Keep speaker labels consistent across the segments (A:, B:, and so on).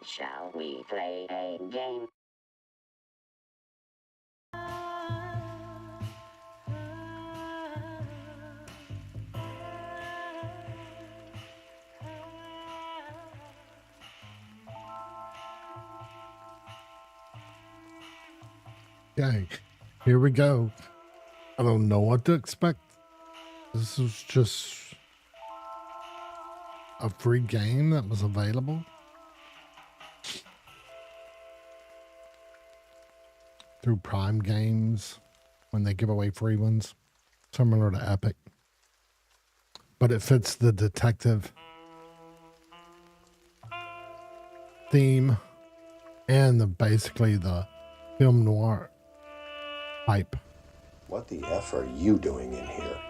A: Shall we play a game?
B: Okay, here we go. I don't know what to expect. This was just a free game that was available through Prime Games when they give away free ones, similar to Epic. But it fits the detective theme and basically the film noir hype.
C: What the F are you doing in here?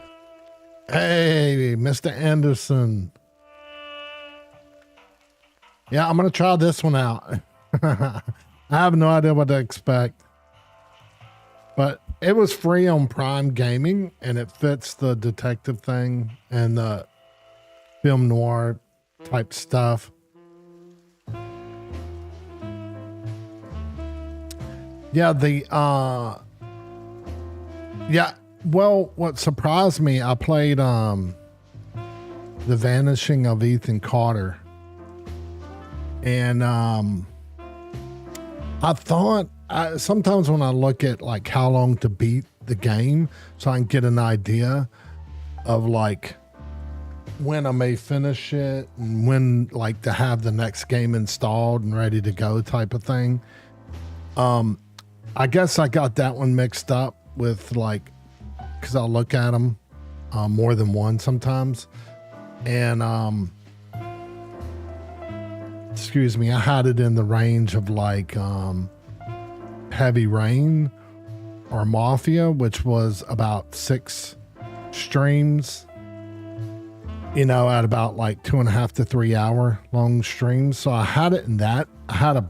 B: Hey, Mr. Anderson. Yeah, I'm going to try this one out. I have no idea what to expect. But it was free on Prime Gaming, and it fits the detective thing and the film noir type stuff. Yeah, well, what surprised me, I played The Vanishing of Ethan Carter. And I thought sometimes when I look at like how long to beat the game, so I can get an idea of like when I may finish it and when like to have the next game installed and ready to go type of thing. I guess I got that one mixed up with like, because I'll look at them more than one sometimes. And excuse me, I had it in the range of like Heavy Rain or Mafia, which was about 6 streams, you know, at about like 2.5 to 3 hour long streams. So I had it in that. I had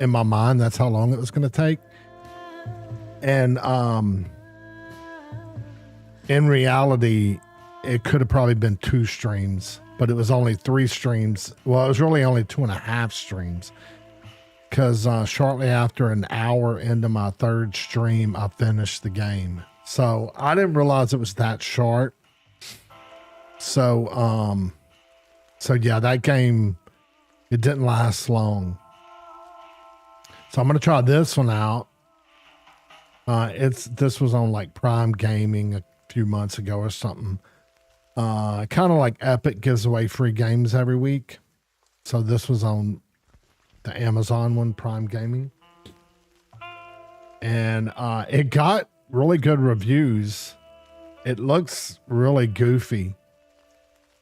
B: in my mind, that's how long it was going to take. And in reality, it could have probably been 2 streams, but it was only 3 streams. Well, it was really only 2.5 streams, because shortly after an hour into my 3rd stream, I finished the game. So I didn't realize it was that short. So yeah, that game, it didn't last long. So I'm going to try this one out. This was on like Prime Gaming a few months ago or something. Kind of like Epic gives away free games every week. So this was on the Amazon one, Prime Gaming. And it got really good reviews. It looks really goofy.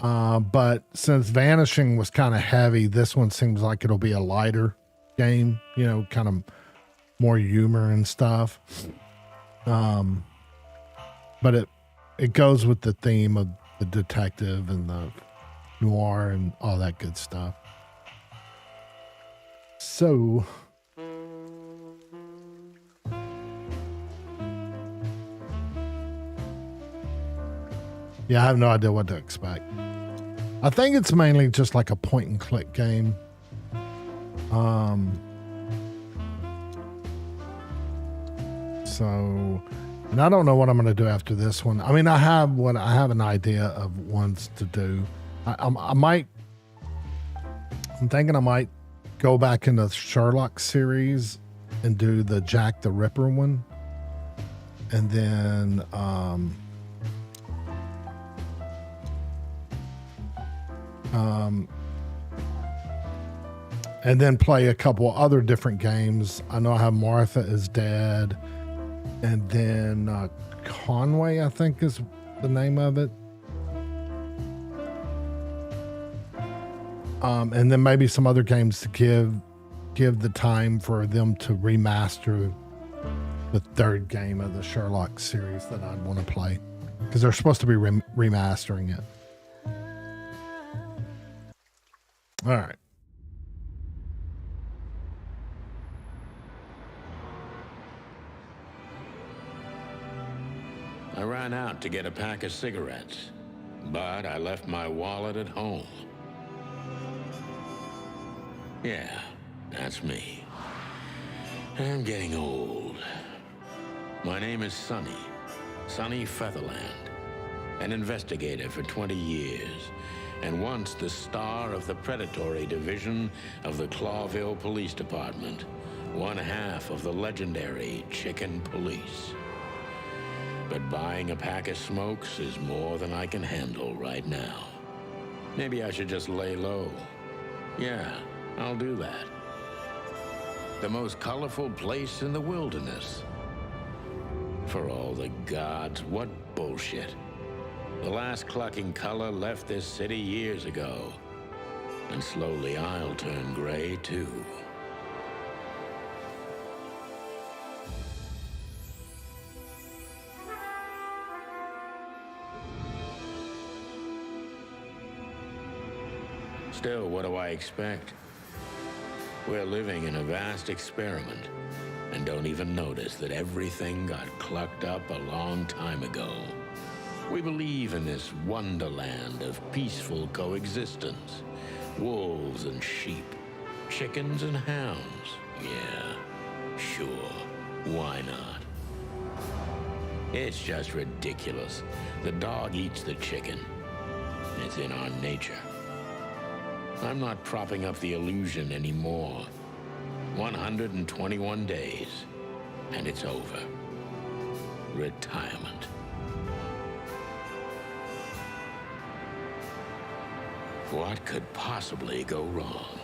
B: But since Vanishing was kind of heavy, this one seems like it'll be a lighter game, you know, kind of more humor and stuff. But it goes with the theme of the detective and the noir and all that good stuff. So yeah, I have no idea what to expect. I think it's mainly just like a point and click game. So, and I don't know what I'm going to do after this one. I mean, I have an idea of ones to do. I'm thinking I might go back in the Sherlock series and do the Jack the Ripper one. And then, and then play a couple other different games. I know I have Martha is Dead, and then Conway, I think is the name of it. And then maybe some other games to give the time for them to remaster the 3rd game of the Sherlock series that I'd want to play, because they're supposed to be remastering it. All right.
D: I ran out to get a pack of cigarettes, but I left my wallet at home. Yeah, that's me. I'm getting old. My name is Sonny. Sonny Featherland. An investigator for 20 years. And once the star of the predatory division of the Clawville Police Department. One half of the legendary Chicken Police. But buying a pack of smokes is more than I can handle right now. Maybe I should just lay low. Yeah, I'll do that. The most colorful place in the wilderness. For all the gods, what bullshit. The last clucking color left this city years ago. And slowly I'll turn gray too. Still, what do I expect? We're living in a vast experiment, and don't even notice that everything got clucked up a long time ago. We believe in this wonderland of peaceful coexistence. Wolves and sheep, chickens and hounds. Yeah, sure, why not? It's just ridiculous. The dog eats the chicken. It's in our nature. I'm not propping up the illusion anymore. 121 days, and it's over. Retirement. What could possibly go wrong?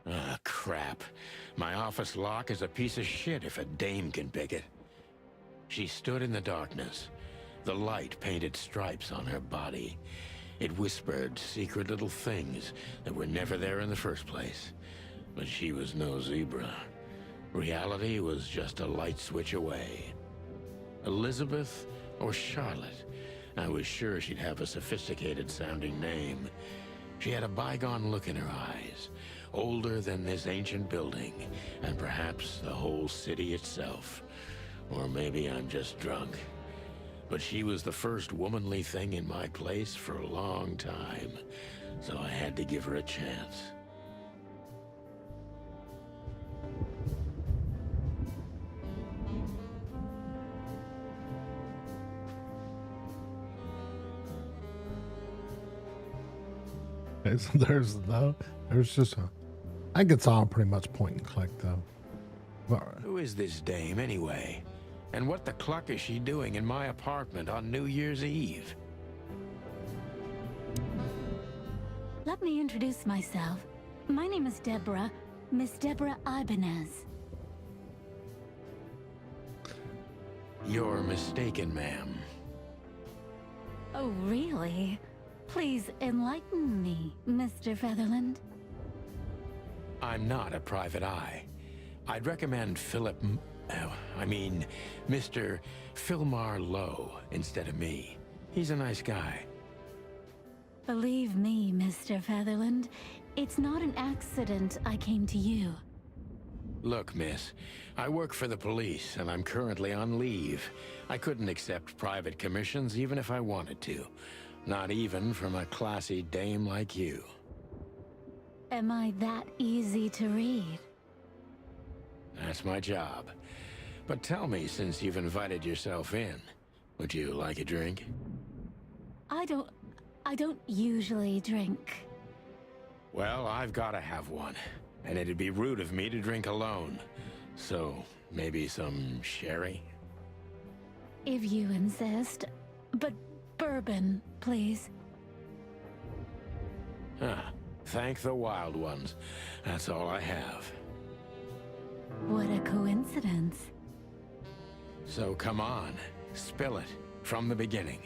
D: Ah, crap. My office lock is a piece of shit if a dame can pick it. She stood in the darkness. The light painted stripes on her body. It whispered secret little things that were never there in the first place. But she was no zebra. Reality was just a light switch away. Elizabeth or Charlotte? I was sure she'd have a sophisticated-sounding name. She had a bygone look in her eyes, older than this ancient building, and perhaps the whole city itself. Or maybe I'm just drunk. But she was the first womanly thing in my place for a long time, so I had to give her a chance.
B: Okay, so there's just a, I think it's all pretty much point and click though. But,
D: Who is this dame, anyway? And what the cluck is she doing in my apartment on New Year's Eve?
E: Let me introduce myself. My name is Deborah, Miss Deborah Ibanez.
D: You're mistaken, ma'am.
E: Oh, really? Please enlighten me, Mr. Featherland.
D: I'm not a private eye. I'd recommend Mr. Philmar Lowe instead of me. He's a nice guy.
E: Believe me, Mr. Featherland, it's not an accident I came to you.
D: Look, miss, I work for the police, and I'm currently on leave. I couldn't accept private commissions even if I wanted to. Not even from a classy dame like you.
E: Am I that easy to read?
D: That's my job. But tell me, since you've invited yourself in, would you like a drink?
E: I don't usually drink.
D: Well, I've got to have one. And it'd be rude of me to drink alone. So, maybe some sherry?
E: If you insist. But bourbon, please.
D: Ah, thank the wild ones. That's all I have.
E: What a coincidence.
D: So come on, spill it from the beginning.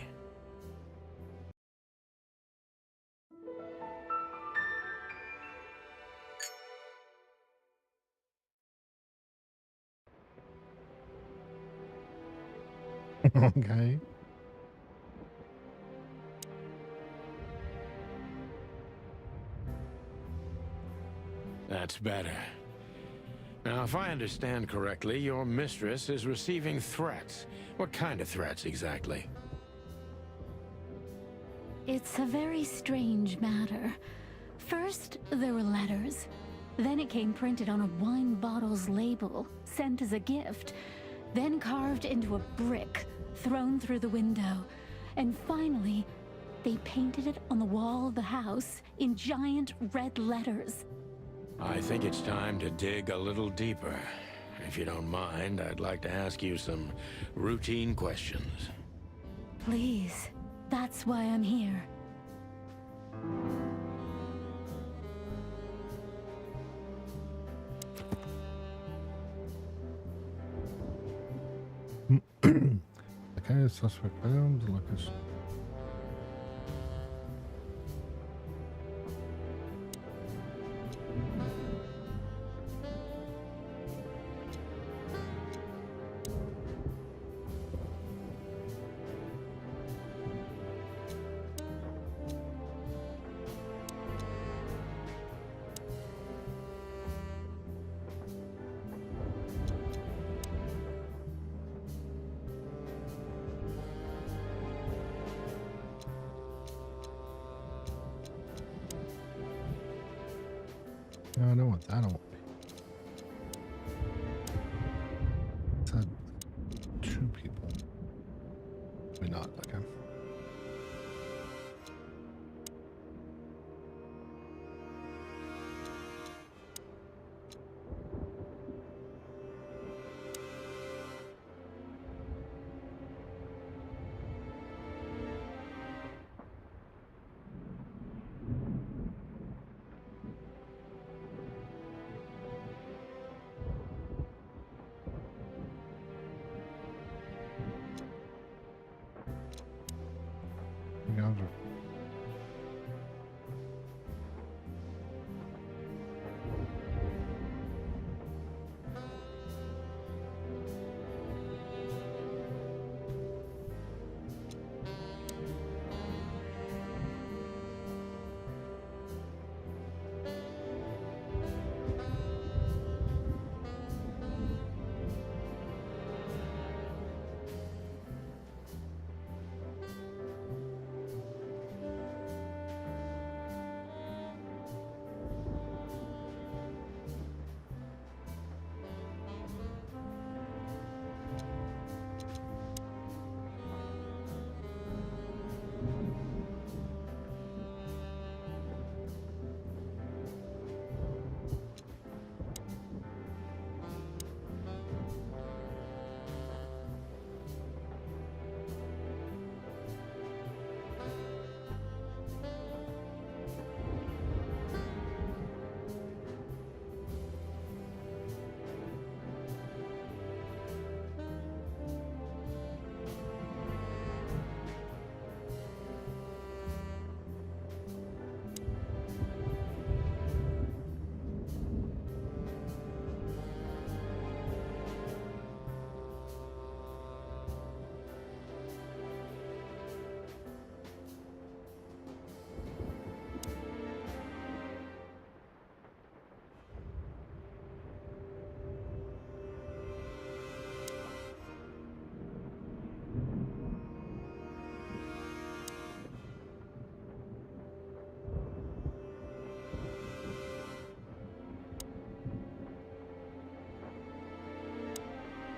B: okay.
D: That's better. Now, if I understand correctly, your mistress is receiving threats. What kind of threats, exactly?
E: It's a very strange matter. First, there were letters. Then it came printed on a wine bottle's label, sent as a gift. Then carved into a brick, thrown through the window. And finally, they painted it on the wall of the house in giant red letters.
D: I think it's time to dig a little deeper. If you don't mind, I'd like to ask you some routine questions.
E: Please, that's why I'm here.
B: Okay, suspect found. Location. No, I don't want that. I don't want. Said two people. Maybe not. Okay. You guys are.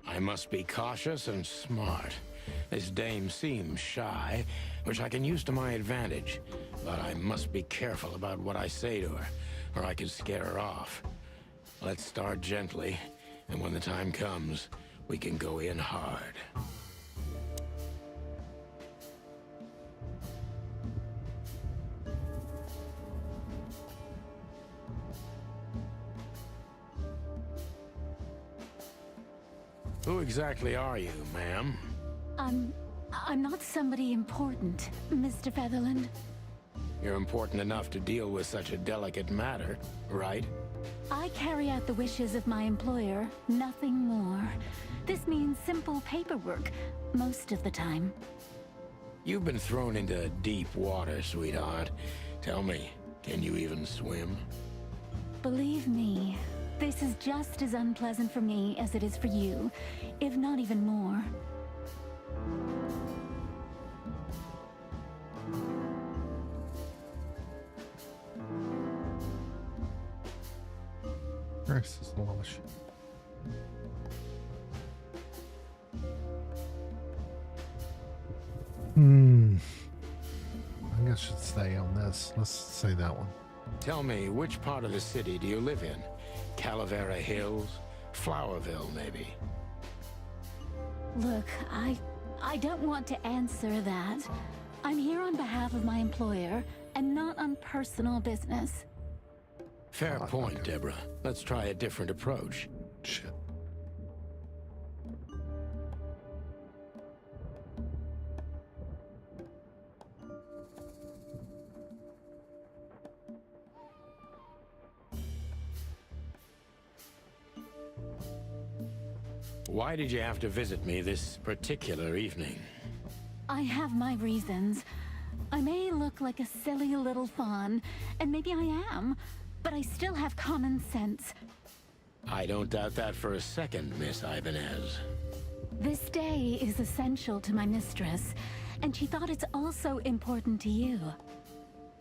D: I must be cautious and smart. This dame seems shy, which I can use to my advantage. But I must be careful about what I say to her, or I could scare her off. Let's start gently, and when the time comes, we can go in hard. Who exactly are you, ma'am?
E: I'm not somebody important, Mr. Featherland.
D: You're important enough to deal with such a delicate matter, right?
E: I carry out the wishes of my employer, nothing more. This means simple paperwork, most of the time.
D: You've been thrown into deep water, sweetheart. Tell me, can you even swim?
E: Believe me, this is just as unpleasant for me as it is for you, if not even more.
B: This is a lot of shit. I guess I should stay on this. Let's say that one.
D: Tell me, which part of the city do you live in? Calavera Hills? Flowerville, maybe?
E: Look, I don't want to answer that. I'm here on behalf of my employer and not on personal business.
D: Fair point, Deborah. Let's try a different approach.
B: Shit.
D: Why did you have to visit me this particular evening?
E: I have my reasons. I may look like a silly little fawn, and maybe I am, but I still have common sense.
D: I don't doubt that for a second, Miss Ibanez.
E: This day is essential to my mistress, and she thought it's also important to you.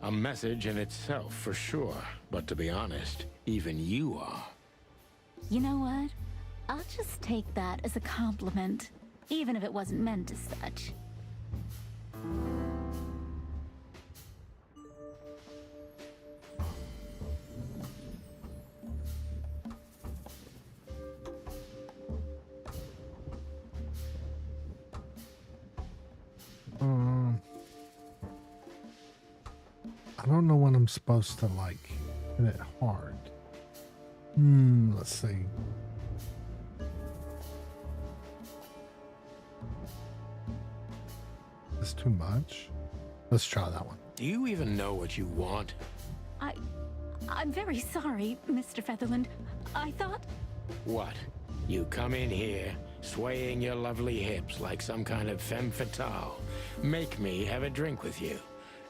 D: A message in itself, for sure. But to be honest, even you are.
E: You know what? I'll just take that as a compliment, even if it wasn't meant as such.
B: I don't know when I'm supposed to like hit it hard. Let's see. Is too much? Let's try that one.
D: Do you even know what you want?
E: I'm very sorry, Mr. Featherland. I thought...
D: What? You come in here, swaying your lovely hips like some kind of femme fatale, make me have a drink with you,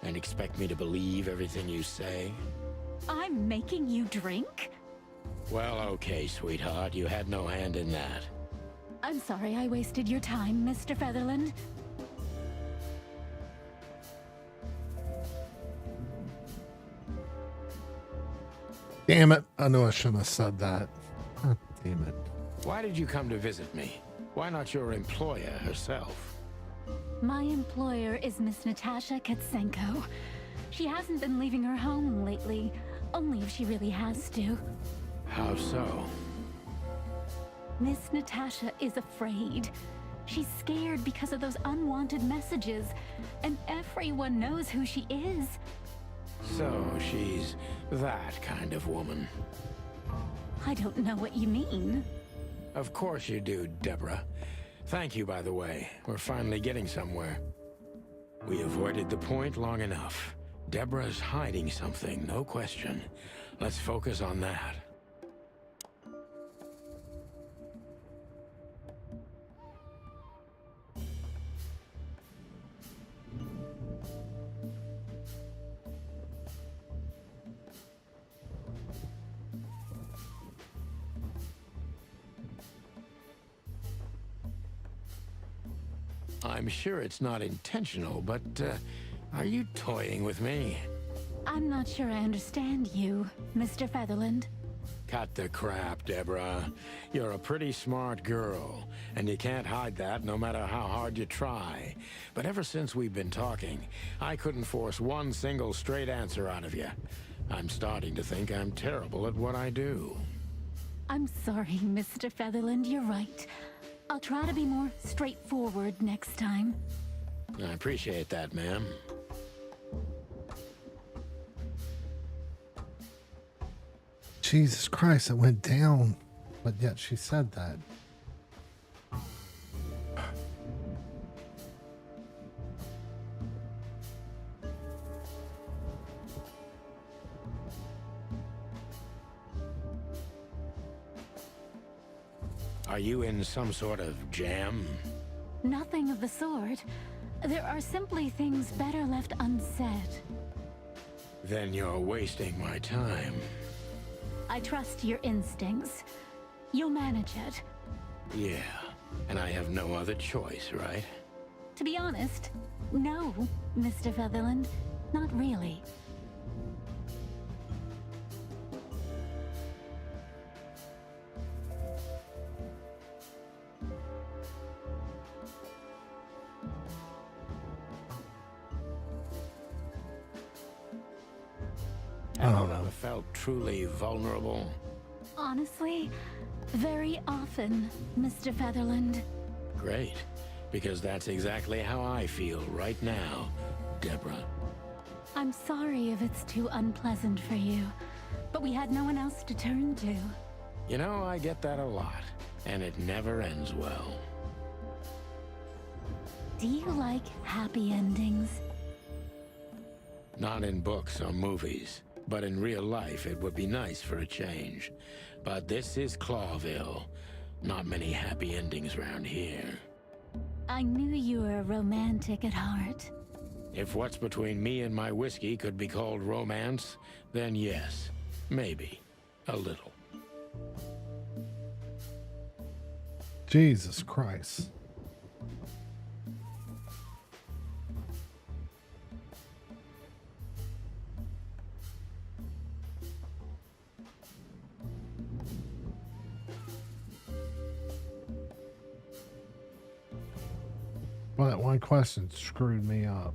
D: and expect me to believe everything you say?
E: I'm making you drink?
D: Well, okay, sweetheart, you had no hand in that.
E: I'm sorry I wasted your time, Mr. Featherland.
B: Damn it. I knew I shouldn't have said that. God damn it.
D: Why did you come to visit me? Why not your employer herself?
E: My employer is Miss Natasha Katsenko. She hasn't been leaving her home lately, only if she really has to.
D: How so?
E: Miss Natasha is afraid. She's scared because of those unwanted messages, and everyone knows who she is.
D: So she's that kind of woman.
E: I don't know what you mean.
D: Of course you do, Deborah. Thank you, by the way. We're finally getting somewhere. We avoided the point long enough. Deborah's hiding something, no question. Let's focus on that. I'm sure it's not intentional, but are you toying with me?
E: I'm not sure I understand you, Mr. Featherland.
D: Cut the crap, Deborah. You're a pretty smart girl, and you can't hide that no matter how hard you try. But ever since we've been talking, I couldn't force one single straight answer out of you. I'm starting to think I'm terrible at what I do.
E: I'm sorry, Mr. Featherland, you're right. I'll try to be more straightforward next time.
D: I appreciate that, ma'am.
B: Jesus Christ, it went down. But yet she said that.
D: Are you in some sort of jam?
E: Nothing of the sort. There are simply things better left unsaid.
D: Then you're wasting my time.
E: I trust your instincts. You'll manage it.
D: Yeah, and I have no other choice, right?
E: To be honest, no, Mr. Featherland. Not really.
D: Have you ever felt truly vulnerable?
E: Honestly, very often, Mr. Featherland.
D: Great, because that's exactly how I feel right now, Deborah.
E: I'm sorry if it's too unpleasant for you, but we had no one else to turn to.
D: You know, I get that a lot, and it never ends well.
E: Do you like happy endings?
D: Not in books or movies, but in real life it would be nice for a change. But this is Clawville. Not many happy endings around here.
E: I knew you were romantic at heart.
D: If what's between me and my whiskey could be called romance, then yes, maybe. A little.
B: Jesus Christ. Well, that one question screwed me up.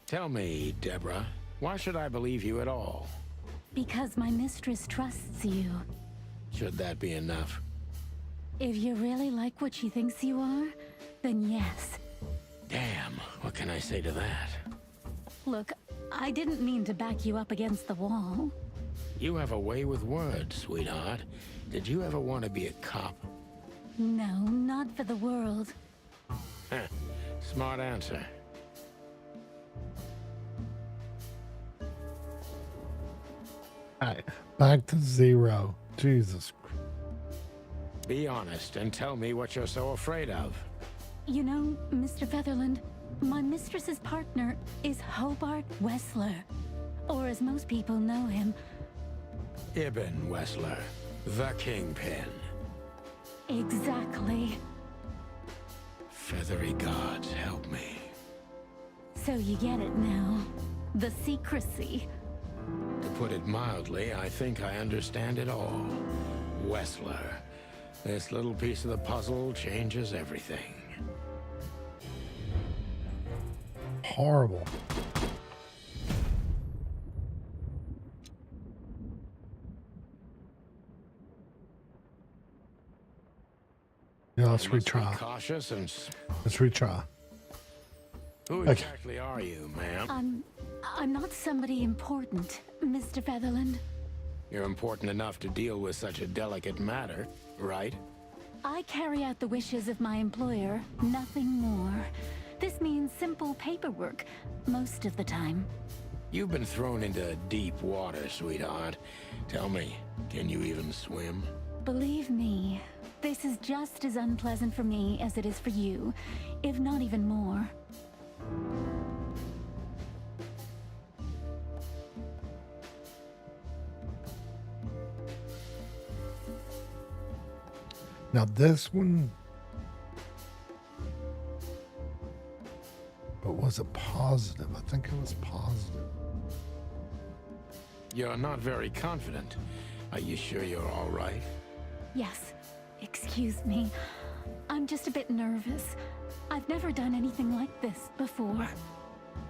D: Tell me, Deborah, why should I believe you at all?
E: Because my mistress trusts you.
D: Should that be enough?
E: If you really like what she thinks you are, then yes.
D: Damn, what can I say to that?
E: Look, I didn't mean to back you up against the wall.
D: You have a way with words, sweetheart. Did you ever want to be a cop?
E: No, not for the world.
D: Heh, smart answer.
B: Alright, back to zero. Jesus.
D: Be honest and tell me what you're so afraid of.
E: You know, Mr. Featherland, my mistress's partner is Hobart Wessler. Or as most people know him,
D: Ibn Wessler, the Kingpin.
E: exactly.
D: Feathery gods, help me.
E: So you get it now. The secrecy.
D: To put it mildly, I think I understand it all. Wessler. This little piece of the puzzle changes everything.
B: Horrible. Yeah, let's
D: You must be
B: retry.
D: cautious and...
B: Let's retry.
D: Who
B: Okay.
D: exactly are you, ma'am?
E: I'm not somebody important, Mr. Featherland.
D: You're important enough to deal with such a delicate matter, right?
E: I carry out the wishes of my employer, nothing more. This means simple paperwork, most of the time.
D: You've been thrown into deep water, sweetheart. Tell me, can you even swim?
E: Believe me, this is just as unpleasant for me as it is for you, if not even more.
B: Now this one, but was it positive? I think it was positive.
D: You're not very confident. Are you sure you're all right?
E: Yes, excuse me. I'm just a bit nervous. I've never done anything like this before.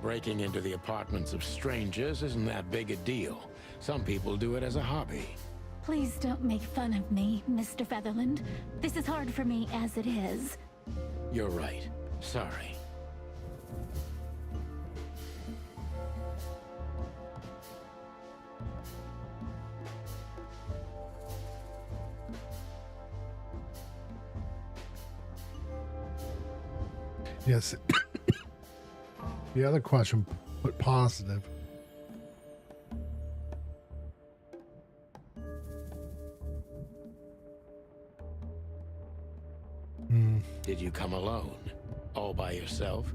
D: Breaking into the apartments of strangers isn't that big a deal. Some people do it as a hobby.
E: Please don't make fun of me, Mr. Featherland. This is hard for me as it is.
D: You're right. Sorry.
B: Yes. The other question put positive.
D: Did you come alone? All by yourself?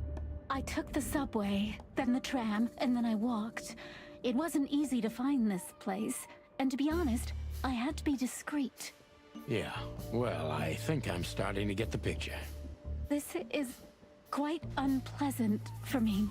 E: I took the subway, then the tram, and then I walked. It wasn't easy to find this place, and to be honest, I had to be discreet.
D: Yeah, well, I think I'm starting to get the picture.
E: This is quite unpleasant for me.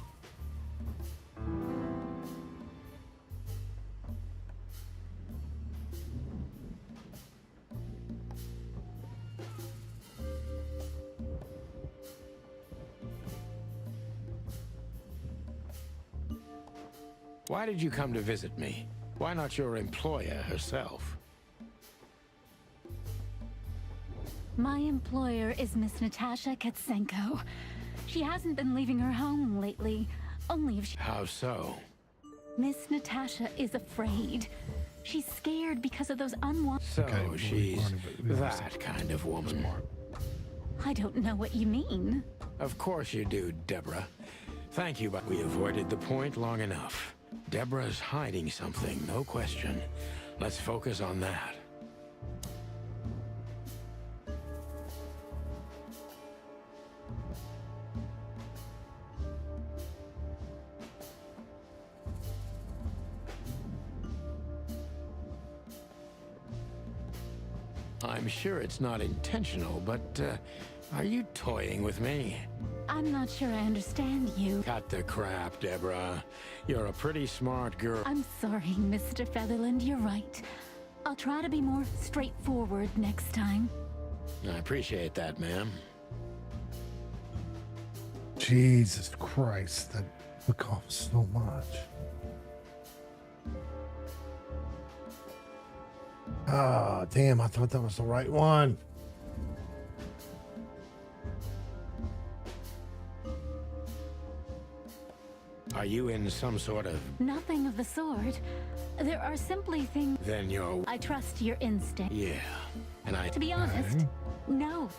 D: Why did you come to visit me? Why not your employer herself?
E: My employer is Miss Natasha Katsenko. She hasn't been leaving her home lately, only if she...
D: How so?
E: Miss Natasha is afraid. She's scared because of those unwanted...
D: So
B: Okay,
D: she's
B: we
D: that kind of woman.
E: I don't know what you mean.
D: Of course you do, Deborah. Thank you, but we avoided the point long enough. Deborah's hiding something, no question. Let's focus on that. I'm sure it's not intentional, but are you toying with me?
E: I'm not sure I understand you.
D: Cut the crap, Deborah. You're a pretty smart girl.
E: I'm sorry, Mr. Featherland, you're right. I'll try to be more straightforward next time.
D: I appreciate that, ma'am.
B: Jesus Christ, that took off so much. Ah, damn, I thought that was the right one.
D: Are you in some sort of...
E: Nothing of the sort. There are simply things...
D: Then you're...
E: I trust your instinct.
D: Yeah. And I...
E: To be honest,
B: Okay.
E: no.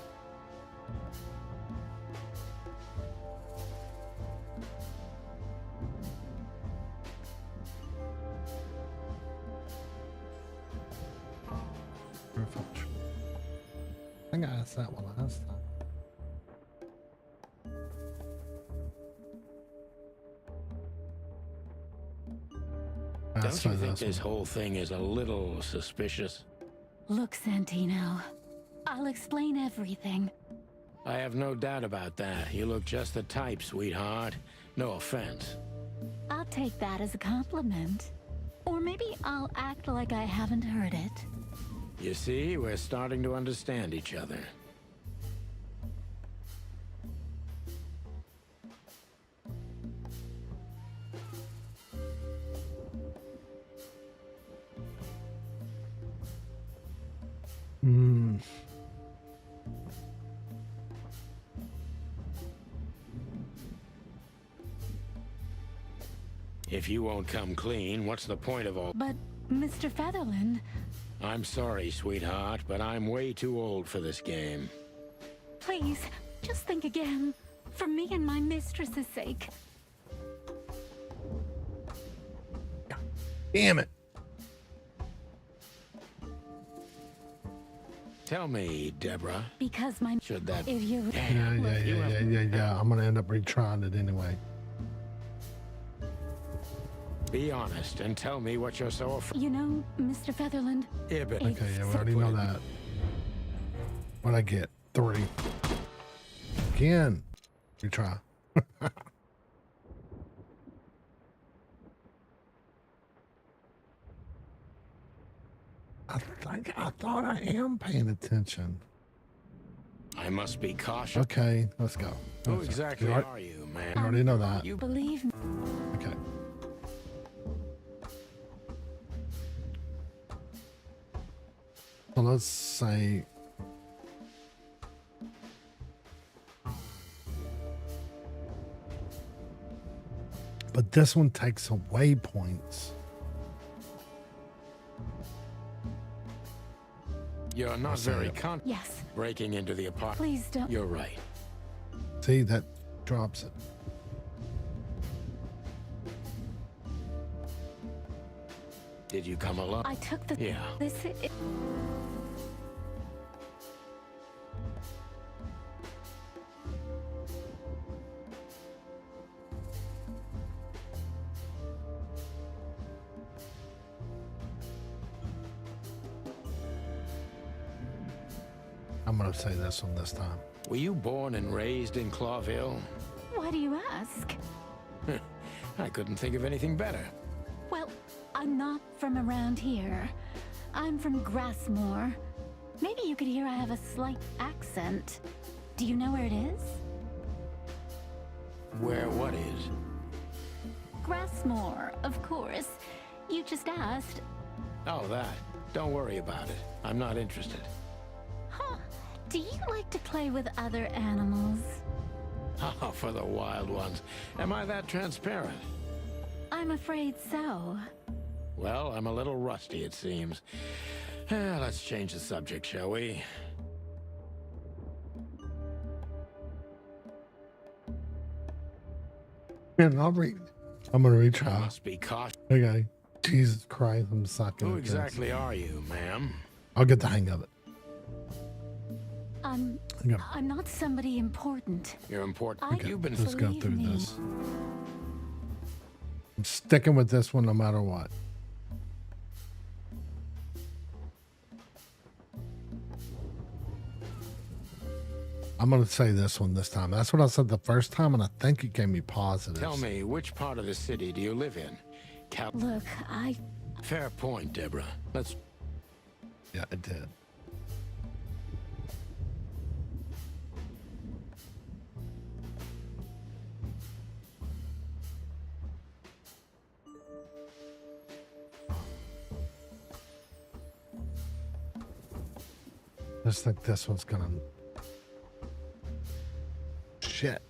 B: I think I asked that one last time.
D: Don't you think this whole thing is a little suspicious?
E: Look, Santino, I'll explain everything.
D: I have no doubt about that. You look just the type, sweetheart. No offense.
E: I'll take that as a compliment. Or maybe I'll act like I haven't heard it.
D: You see, we're starting to understand each other.
B: Hmm.
D: If you won't come clean, what's the point of all...
E: But, Mr. Featherland,
D: I'm sorry, sweetheart, but I'm way too old for this game.
E: please, just think again. For me and my mistress's sake.
B: Damn it.
D: Tell me, Deborah,
E: Because my...
D: should that...
E: If you...
B: Yeah. I'm gonna end up retrying it anyway.
D: Be honest and tell me what you're so afraid...
E: You know, Mr. Featherland,
D: Yeah, but...
B: Okay, yeah, we already know that. What'd I get? 3. Again. Retry. I thought I am paying attention.
D: I must be cautious.
B: Okay, let's go.
D: Who exactly
B: You
D: are you, man?
B: already know that.
D: You...
E: believe me.
B: Okay. So let's say but this one takes away points.
D: You're not
B: say
D: very
B: it.
E: Yes,
D: breaking into the apartment.
E: please don't.
D: You're right.
B: See, that drops it.
D: Did you come alone?
E: I took the...
D: Yeah.
E: This...
B: I'm gonna say this one this time.
D: Were you born and raised in Clawville?
E: Why do you ask?
D: I couldn't think of anything better.
E: Well, I'm not from around here. I'm from Grassmore. Maybe you could hear I have a slight accent. Do you know where it is?
D: Where what is?
E: Grassmore, of course. You just asked.
D: Oh, that. Don't worry about it. I'm not interested.
E: Huh. Do you like to play with other animals?
D: Oh, for the wild ones. Am I that transparent?
E: I'm afraid so.
D: Well, I'm a little rusty, it seems. Let's change the subject, shall we?
B: And I'm gonna retry.
D: Must be cautious.
B: Okay. Jesus Christ, I'm sucking.
D: Who
B: at this.
D: exactly are you, ma'am?
B: I'll get the hang of it. Yeah.
E: I'm not somebody important.
D: You're important.
E: Okay,
D: You've been
B: Let's go
E: Believe
B: through
E: me.
B: this. I'm sticking with this one no matter what. I'm gonna say this one this time. That's what I said the first time, and I think it gave me positives.
D: Tell me, which part of the city do you live in?
E: Look,
D: Fair point, Deborah. Let's...
B: Yeah, it did. I just think this one's gonna... Shit.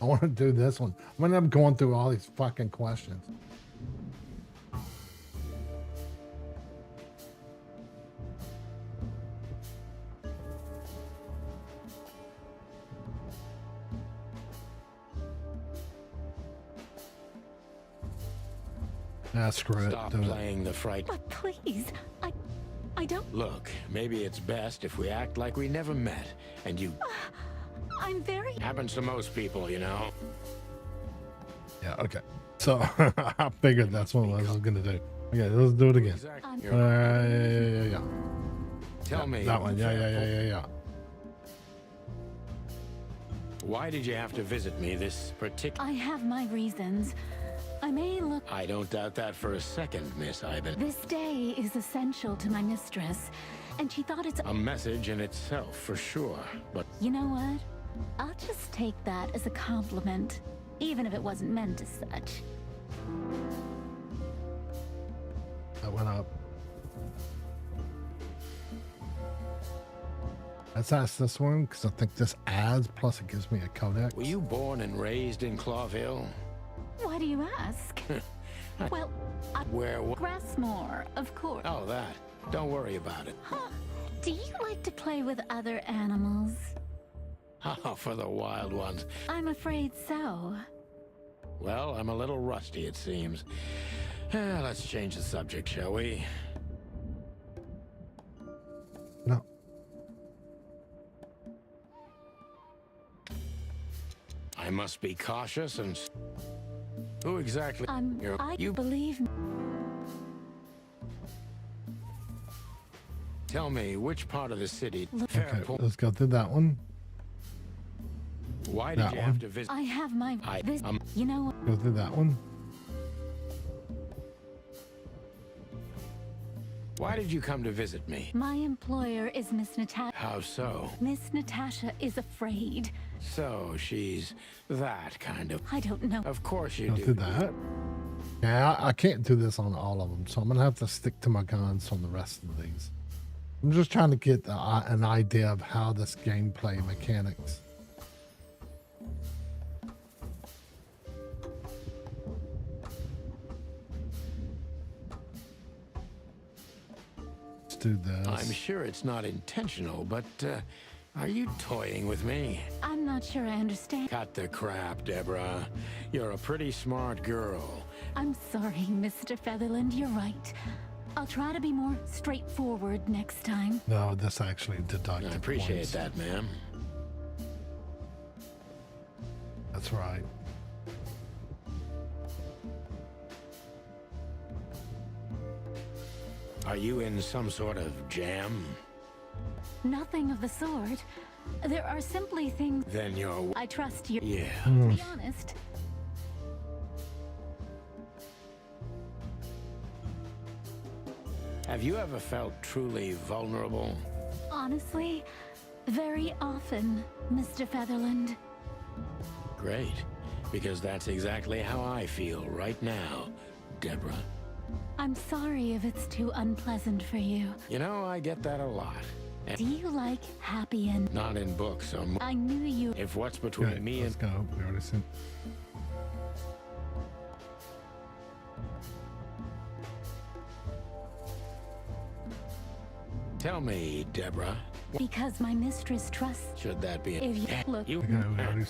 B: I want to do this one. I'm gonna end up going through all these fucking questions. Ah, screw it.
D: Stop
B: Do it.
D: playing the fright.
E: but please, I don't.
D: Look, maybe it's best if we act like we never met, and you...
E: I'm very.
D: Happens to most people, you know?
B: Yeah, okay. So I figured that's what I was gonna do. Okay, let's do it again.
D: Exactly.
B: Yeah.
D: Tell me.
B: That one. Yeah.
D: Why did you have to visit me this particular...
E: I have my reasons. I may look.
D: I don't doubt that for a second, Miss Ivan.
E: This day is essential to my mistress, and she thought it's.
D: A message in itself, for sure. But
E: You know what? I'll just take that as a compliment, even if it wasn't meant as such.
B: That went up. Let's ask this one because I think this adds. Plus, it gives me a codex.
D: were you born and raised in Clawville?
E: Why do you ask? Well,
D: Where...
E: Grassmore, of course.
D: Oh, that. Don't worry about it.
E: Huh. Do you like to play with other animals?
D: Oh, for the wild ones.
E: I'm afraid so.
D: Well, I'm a little rusty, it seems. Let's change the subject, shall we?
B: No.
D: I must be cautious and... Who exactly... You
E: believe me.
D: tell me, which part of the city... Fair
B: Okay,
D: point.
B: let's go through that one.
D: Why did
B: that
D: you
B: one.
D: have to visit...
E: I have my. You know.
B: Go through that one.
D: Why did you come to visit me?
E: My employer is Miss Natasha.
D: How so?
E: Miss Natasha is afraid.
D: So, she's that kind of...
E: I don't know.
D: Of course you
B: Go
D: do.
B: through that. Yeah, I can't do this on all of them, so I'm gonna have to stick to my guns on the rest of these. I'm just trying to get an idea of how this gameplay mechanics. Let's do this.
D: I'm sure it's not intentional, but, are you toying with me?
E: I'm not sure I understand.
D: Cut the crap, Deborah. You're a pretty smart girl.
E: I'm sorry, Mr. Featherland. You're right. I'll try to be more straightforward next time.
B: No, this actually deducted
D: I appreciate
B: points.
D: that, ma'am.
B: That's right.
D: Are you in some sort of jam?
E: Nothing of the sort. There are simply things.
D: Then you're...
E: I trust you.
D: Yeah.
E: To be honest,
D: Have you ever felt truly vulnerable?
E: honestly, very often, Mr. Featherland.
D: Great. Because that's exactly how I feel right now, Deborah.
E: I'm sorry if it's too unpleasant for you.
D: You know, I get that a lot. And
E: Do you like happy and
D: not in books or
E: I knew you.
D: if what's between
B: Okay,
D: me
B: let's
D: and...
B: go. We already sent.
D: Tell me, Deborah.
E: Because my mistress trusts.
D: Should that be...
E: If you look,
D: You...
B: Okay, we already.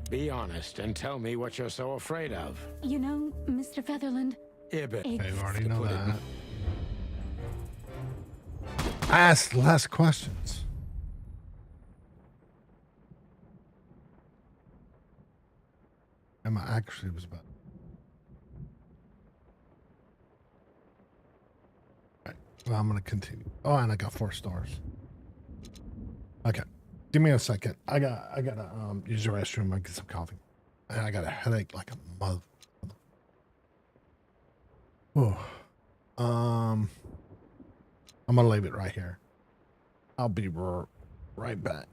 D: Be honest and tell me what you're so afraid of.
E: you know, Mr. Featherland,
D: Ibit.
E: it's
B: Okay, we already know
D: put it-
B: that. Ask less questions. Emma actually was about. Right. Well, I'm gonna continue. Oh, and I got 4 stars. Okay. Give me a second. I gotta use the restroom and get some coffee. And I got a headache like a mother. Oh. I'm gonna leave it right here. I'll be right back.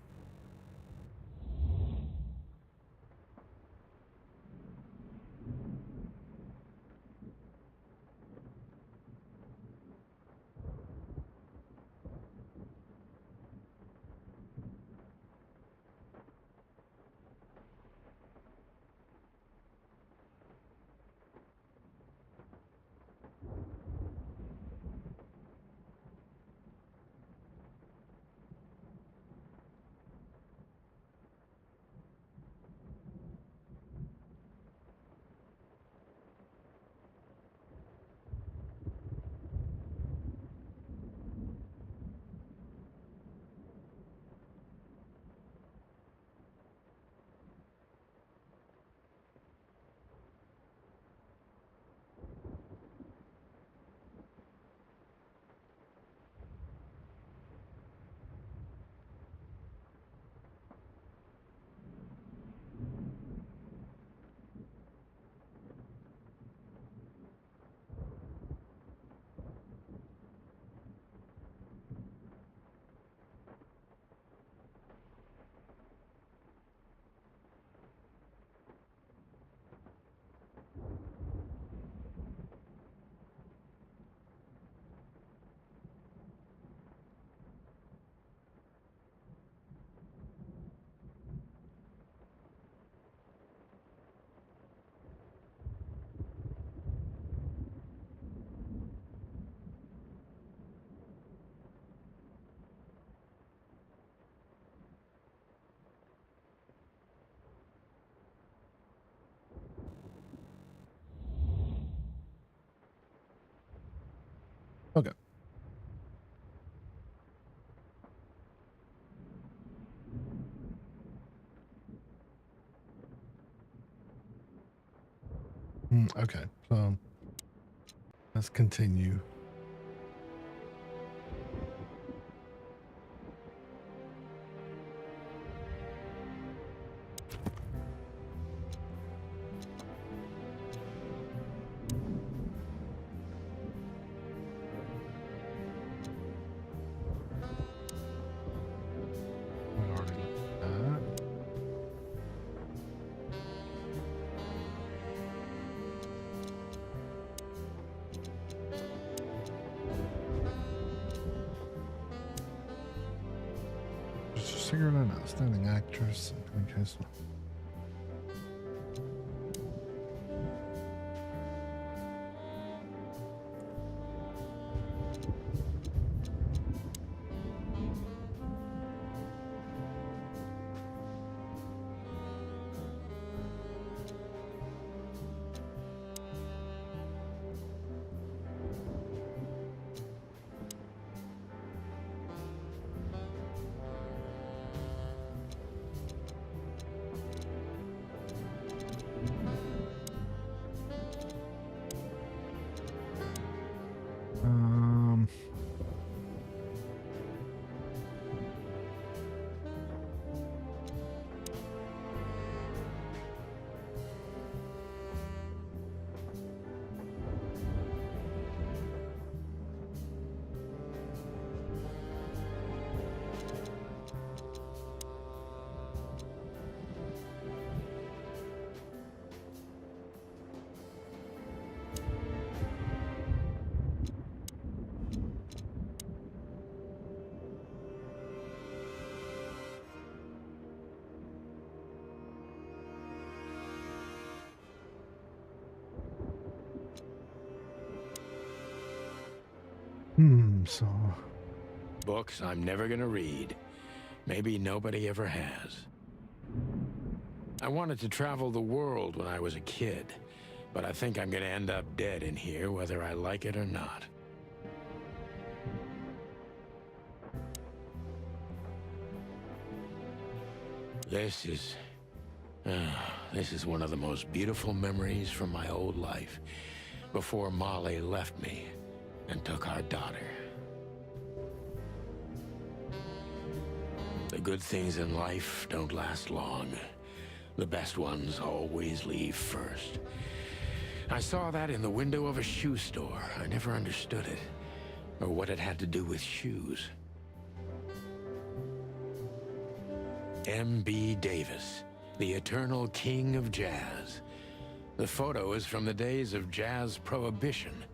B: Okay. Okay, so let's continue. We already looked at that. Just figured an outstanding actress. Okay, so. So
D: Books I'm never gonna read. Maybe nobody ever has. I wanted to travel the world when I was a kid, but I think I'm gonna end up dead in here whether I like it or not. This is one of the most beautiful memories from my old life, before Molly left me and took our daughter. The good things in life don't last long. The best ones always leave first. I saw that in the window of a shoe store. I never understood it, or what it had to do with shoes. M.B. Davis, the eternal king of jazz. The photo is from the days of jazz prohibition.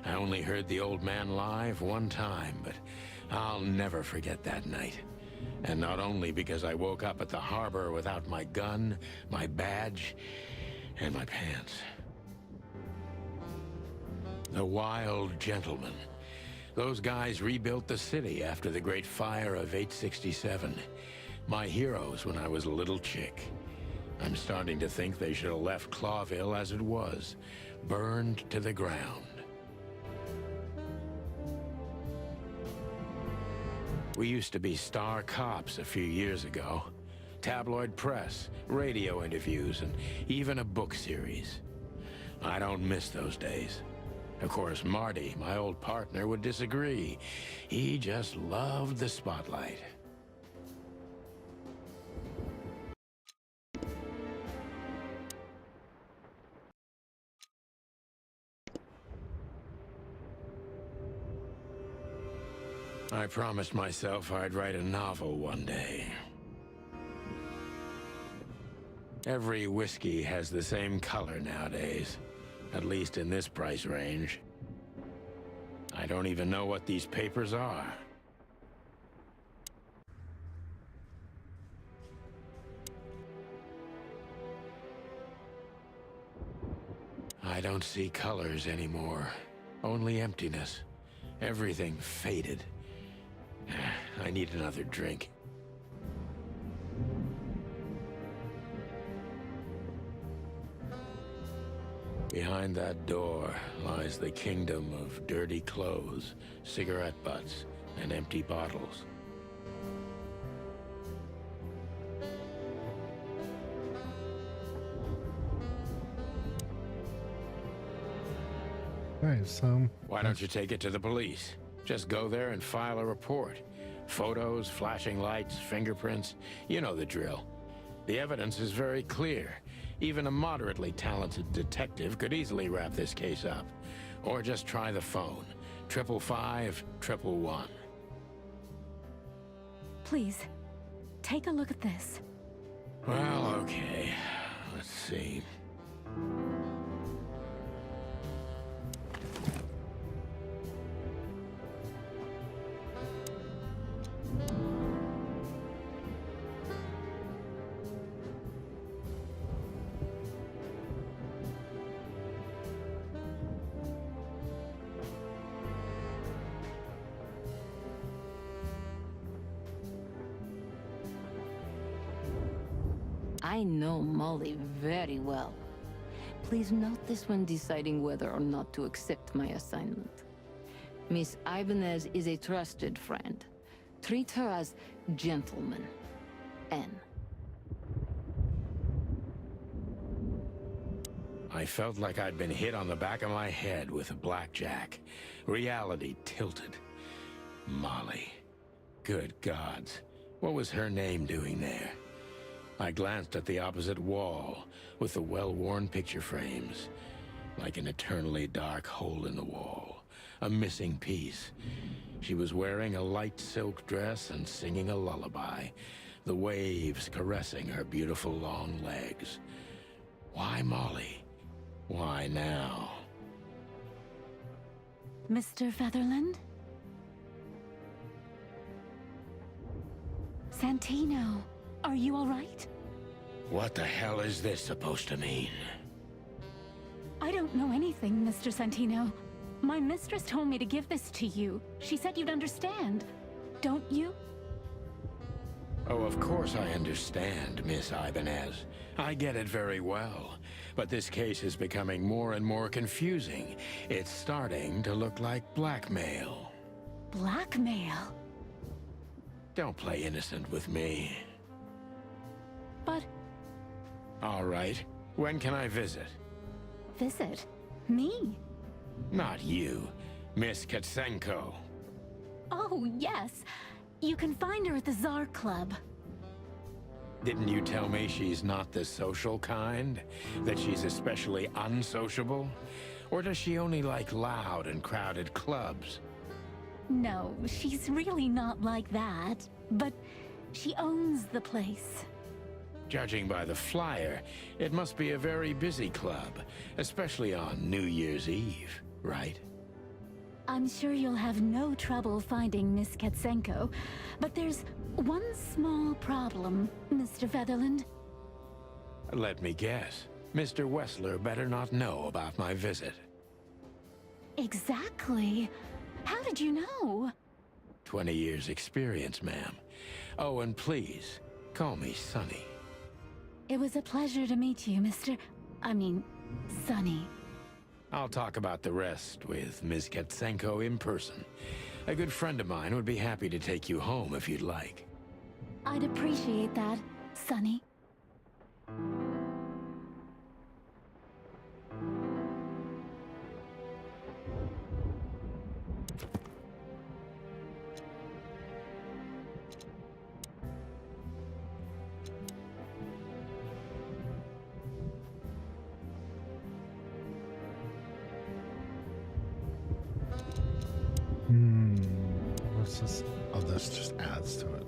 D: I only heard the old man live one time, but I'll never forget that night. And not only because I woke up at the harbor without my gun, my badge, and my pants. The Wild Gentlemen. Those guys rebuilt the city after the Great Fire of 867. My heroes when I was a little chick. I'm starting to think they should have left Clawville as it was, burned to the ground. We used to be star cops a few years ago. Tabloid press, radio interviews, and even a book series. I don't miss those days. Of course, Marty, my old partner, would disagree. He just loved the spotlight. I promised myself I'd write a novel one day. Every whiskey has the same color nowadays, at least in this price range. I don't even know what these papers are. I don't see colors anymore, only emptiness. Everything faded. I need another drink. Behind that door lies the kingdom of dirty clothes, cigarette butts, and empty bottles.
B: okay, so
D: Why don't you take it to the police? Just go there and file a report. Photos, flashing lights, fingerprints, you know the drill. The evidence is very clear. Even a moderately talented detective could easily wrap this case up. Or just try the phone. 555-111.
E: Please, take a look at this.
D: Well, okay. Let's see.
F: I know Molly very well. Please note this when deciding whether or not to accept my assignment. Miss Ibanez is a trusted friend. Treat her as gentleman. N.
D: I felt like I'd been hit on the back of my head with a blackjack. Reality tilted. Molly. Good gods. What was her name doing there? I glanced at the opposite wall, with the well-worn picture frames. Like an eternally dark hole in the wall. A missing piece. She was wearing a light silk dress and singing a lullaby. The waves caressing her beautiful long legs. Why Molly? Why now?
E: Mr. Featherland? Santino, are you all right?
D: What the hell is this supposed to mean?
E: I don't know anything, Mr. Santino. My mistress told me to give this to you. She said you'd understand. Don't you?
D: Oh, of course I understand, Miss Ibanez. I get it very well. But this case is becoming more and more confusing. It's starting to look like blackmail.
E: Blackmail?
D: Don't play innocent with me.
E: But
D: All right. When can I visit?
E: visit? Me?
D: Not you. Miss Katsenko.
E: Oh, yes. You can find her at the Tsar Club.
D: Didn't you tell me she's not the social kind? That she's especially unsociable? Or does she only like loud and crowded clubs?
E: No, she's really not like that. But she owns the place.
D: Judging by the flyer, it must be a very busy club, especially on New Year's Eve, right?
E: I'm sure you'll have no trouble finding Miss Katsenko, but there's one small problem, Mr. Featherland.
D: Let me guess. Mr. Wessler better not know about my visit.
E: Exactly. How did you know?
D: 20 years experience, ma'am. Oh, and please, call me Sonny.
E: It was a pleasure to meet you, Sonny.
D: I'll talk about the rest with Ms. Katsenko in person. A good friend of mine would be happy to take you home if you'd like.
E: I'd appreciate that, Sonny.
B: What's this? Oh, this just adds to it.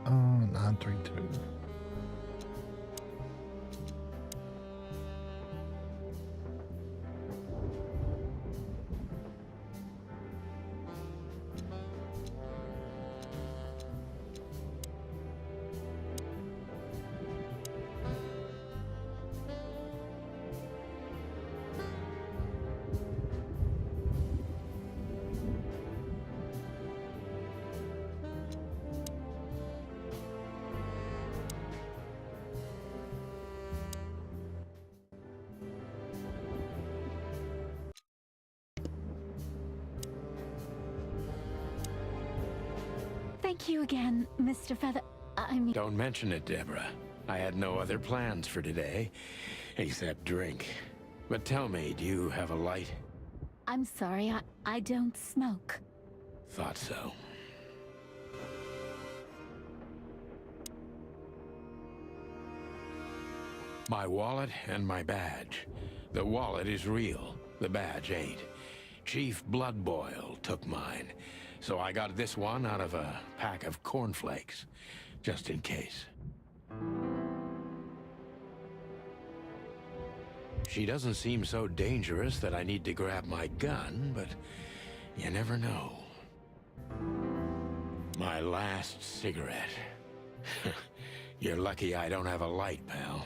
B: Oh, 932.
E: Thank you again, Mr.
D: Don't mention it, Deborah. I had no other plans for today, except drink. But tell me, do you have a light?
E: I'm sorry, I don't smoke.
D: Thought so. My wallet and my badge. The wallet is real. The badge ain't. Chief Bloodboil took mine. So I got this one out of a pack of cornflakes. Just in case. She doesn't seem so dangerous that I need to grab my gun, but you never know. My last cigarette. You're lucky I don't have a light, pal.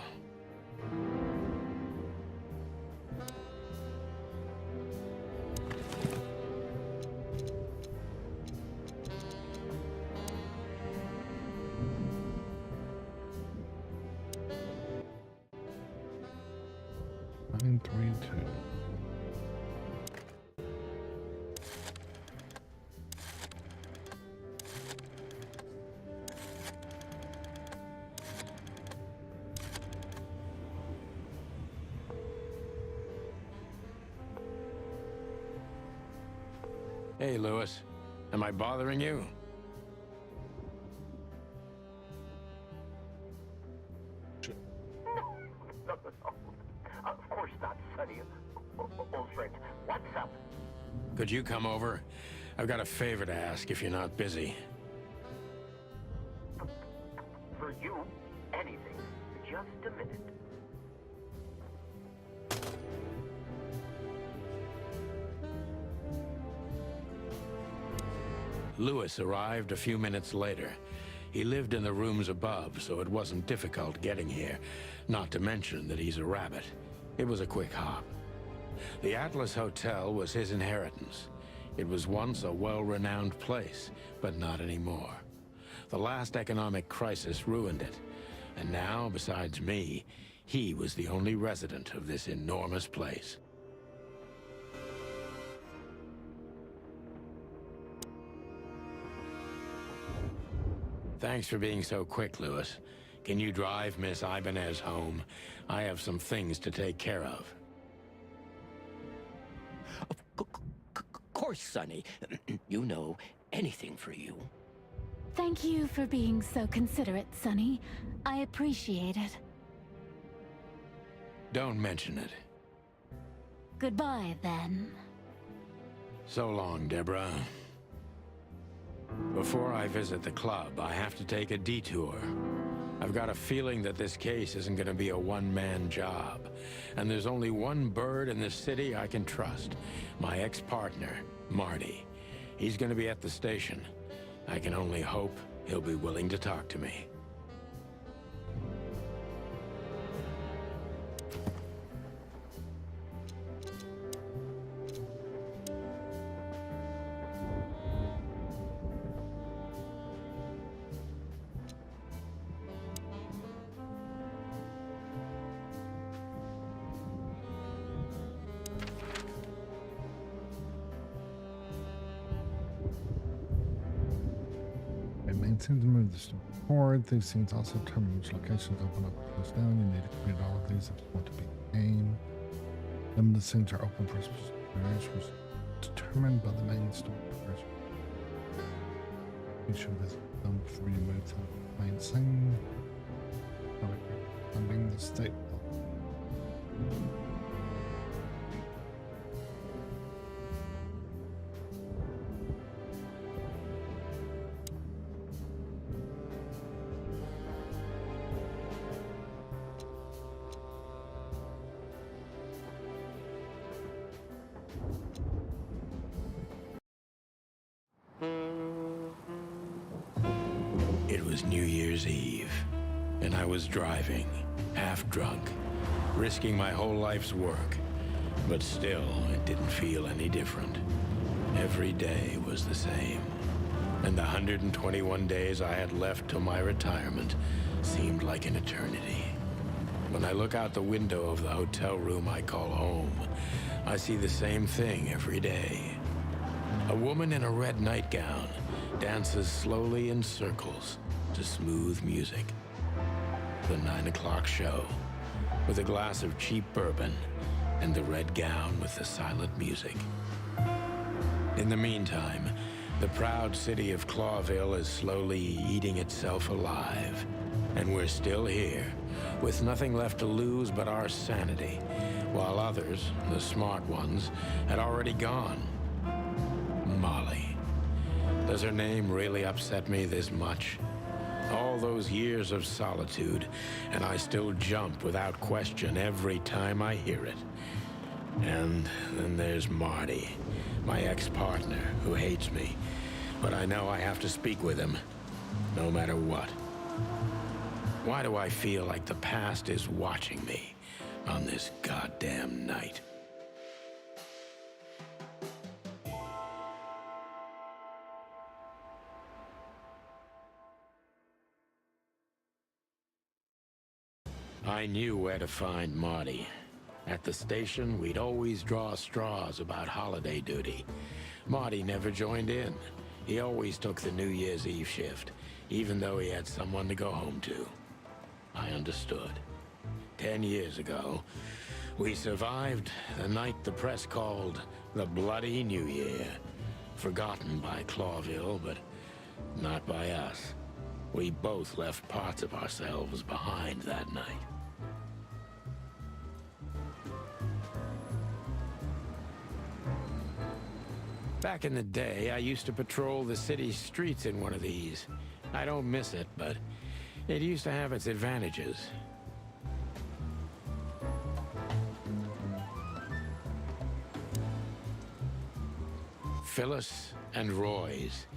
D: Hey, Lewis. Am I bothering you?
G: Of course not, Sonny. Old friend, what's up?
D: could you come over? I've got a favor to ask if you're not busy.
G: For you, anything. Just a minute.
D: Lewis arrived a few minutes later. He lived in the rooms above, so it wasn't difficult getting here, not to mention that he's a rabbit. It was a quick hop. The Atlas Hotel was his inheritance. It was once a well-renowned place, but not anymore. The last economic crisis ruined it, and now, besides me, he was the only resident of this enormous place. Thanks for being so quick, Lewis. Can you drive Miss Ibanez home? I have some things to take care of.
H: Of course, Sonny. You know, anything for you.
E: Thank you for being so considerate, Sonny. I appreciate it.
D: Don't mention it.
E: Goodbye, then.
D: So long, Deborah. Before I visit the club, I have to take a detour. I've got a feeling that this case isn't going to be a one-man job. And there's only one bird in this city I can trust. My ex-partner, Marty. He's going to be at the station. I can only hope he'll be willing to talk to me.
B: Maintain to move the store forward. These things also determine which locations open up and close down. You need to complete all of these if you want to be game. Limited scenes are open for specific areas, which is determined by the main store. You should visit them before you move to the main scene. Funding the state.
D: It was New Year's Eve, and I was driving, half drunk, risking my whole life's work. But still, it didn't feel any different. Every day was the same, and the 121 days I had left till my retirement seemed like an eternity. When I look out the window of the hotel room I call home, I see the same thing every day. A woman in a red nightgown dances slowly in circles to smooth music. The 9 o'clock show, with a glass of cheap bourbon and the red gown with the silent music. In the meantime, the proud city of Clawville is slowly eating itself alive. And we're still here, with nothing left to lose but our sanity, while others, the smart ones, had already gone. Molly. Does her name really upset me this much? All those years of solitude, and I still jump without question every time I hear it. And then there's Marty, my ex-partner, who hates me. But I know I have to speak with him, no matter what. Why do I feel like the past is watching me on this goddamn night? I knew where to find Marty. At the station, we'd always draw straws about holiday duty. Marty never joined in. He always took the New Year's Eve shift, even though he had someone to go home to. I understood. 10 years ago, we survived the night the press called the Bloody New Year. Forgotten by Clawville, but not by us. We both left parts of ourselves behind that night. Back in the day, I used to patrol the city streets in one of these. I don't miss it, but it used to have its advantages. Phyllis and Royce.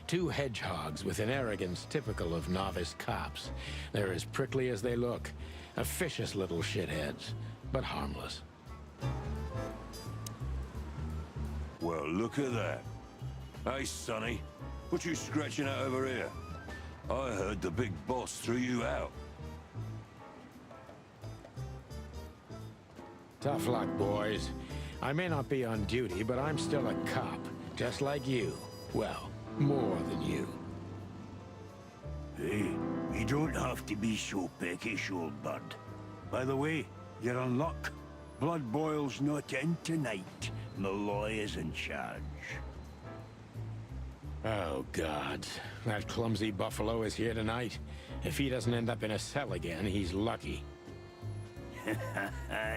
D: Two hedgehogs with an arrogance typical of novice cops. They're as prickly as they look. Officious little shitheads, but harmless.
I: Well, look at that. Hey, Sonny, what you scratching out over here? I heard the big boss threw you out.
D: Tough luck, boys. I may not be on duty, but I'm still a cop, just like you. Well, more than you.
J: Hey, you don't have to be so peckish, old bud. By the way, you're on luck. Blood Boil's not in tonight. Malloy is in charge.
D: Oh, God. That clumsy buffalo is here tonight. If he doesn't end up in a cell again, he's lucky.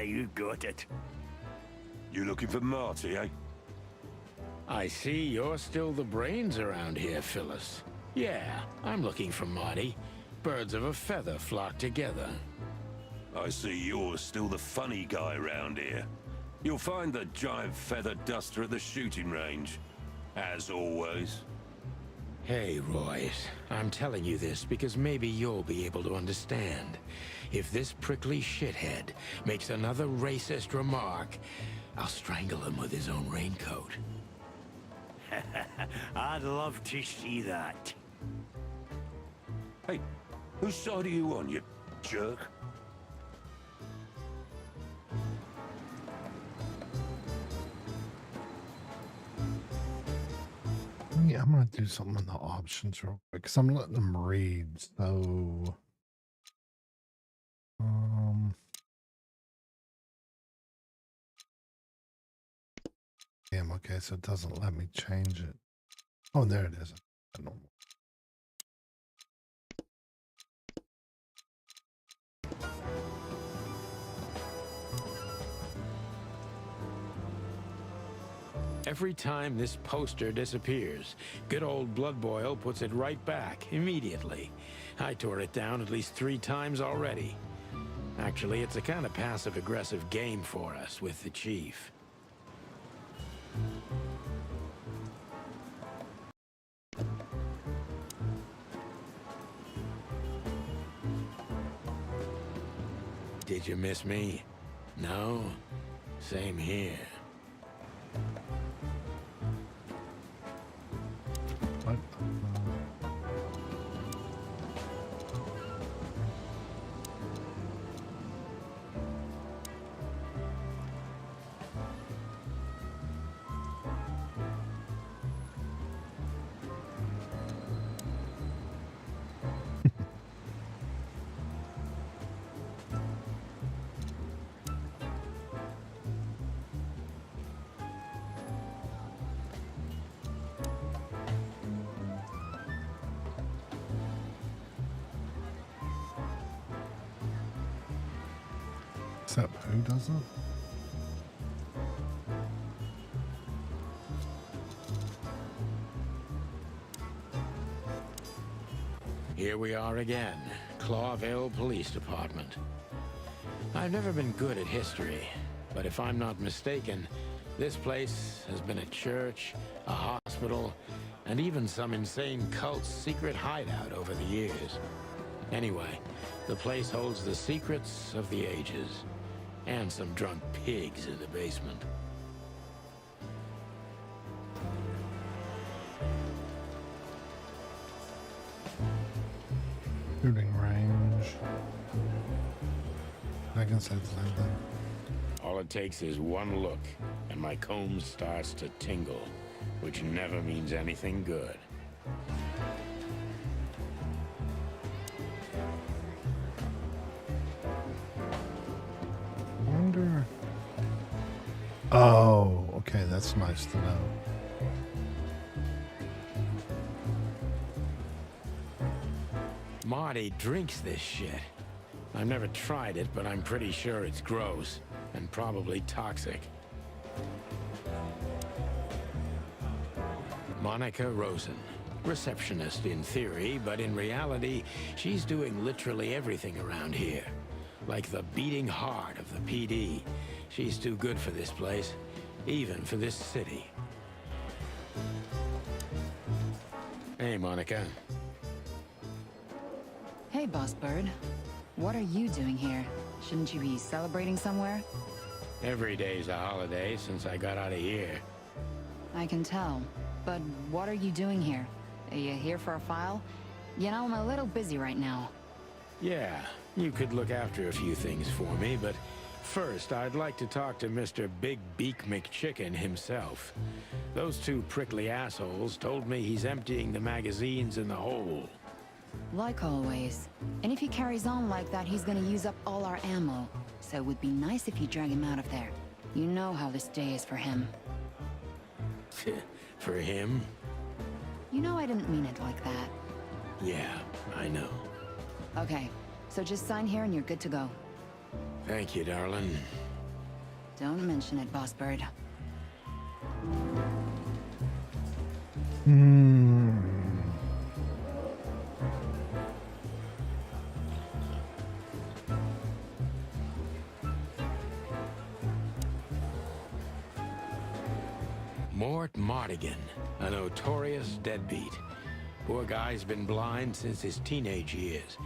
J: You got it.
I: You looking for Marty, eh?
D: I see you're still the brains around here, Phyllis. Yeah, I'm looking for Marty. Birds of a feather flock together.
I: I see you're still the funny guy around here. You'll find the giant feather duster at the shooting range. As always.
D: Hey, Royce. I'm telling you this because maybe you'll be able to understand. If this prickly shithead makes another racist remark, I'll strangle him with his own raincoat.
J: I'd love to see that.
I: Hey, whose side are you on, you jerk?
B: Yeah, I'm gonna do something in the options real quick because I'm letting them read. So, damn. Okay, so it doesn't let me change it. Oh, there it is. Normal.
D: Every time this poster disappears, good old Blood Boil puts it right back, immediately. I tore it down at least 3 times already. Actually, it's a kind of passive-aggressive game for us with the Chief. Did you miss me? No? Same here.
B: What? Except who doesn't?
D: Here we are again, Clawville Police Department. I've never been good at history, but if I'm not mistaken, this place has been a church, a hospital, and even some insane cult's secret hideout over the years. Anyway, the place holds the secrets of the ages, and some drunk pigs in the basement.
B: Shooting range. I can say the same thing.
D: All it takes is one look, and my comb starts to tingle, which never means anything good.
B: Wonder. Oh, okay, that's nice to know.
D: Marty drinks this shit. I've never tried it, but I'm pretty sure it's gross and probably toxic. Monica Rosen. Receptionist in theory, but in reality, she's doing literally everything around here. Like the beating heart of the PD. She's too good for this place, even for this city. Hey, Monica.
K: Hey, Boss Bird. What are you doing here? Shouldn't you be celebrating somewhere?
D: Every day's a holiday since I got out of here.
K: I can tell. But what are you doing here? Are you here for a file? You know, I'm a little busy right now.
D: Yeah, you could look after a few things for me, but first I'd like to talk to Mr. Big Beak McChicken himself. Those two prickly assholes told me he's emptying the magazines in the hole.
K: Like always. And if he carries on like that, he's gonna use up all our ammo. So it would be nice if you drag him out of there. You know how this day is for him.
D: For him?
K: You know I didn't mean it like that.
D: Yeah, I know.
K: Okay, so just sign here and you're good to go.
D: Thank you, darling.
K: Don't mention it, Boss Bird.
D: Mort Mardigan, a notorious deadbeat. Poor guy's been blind since his teenage years,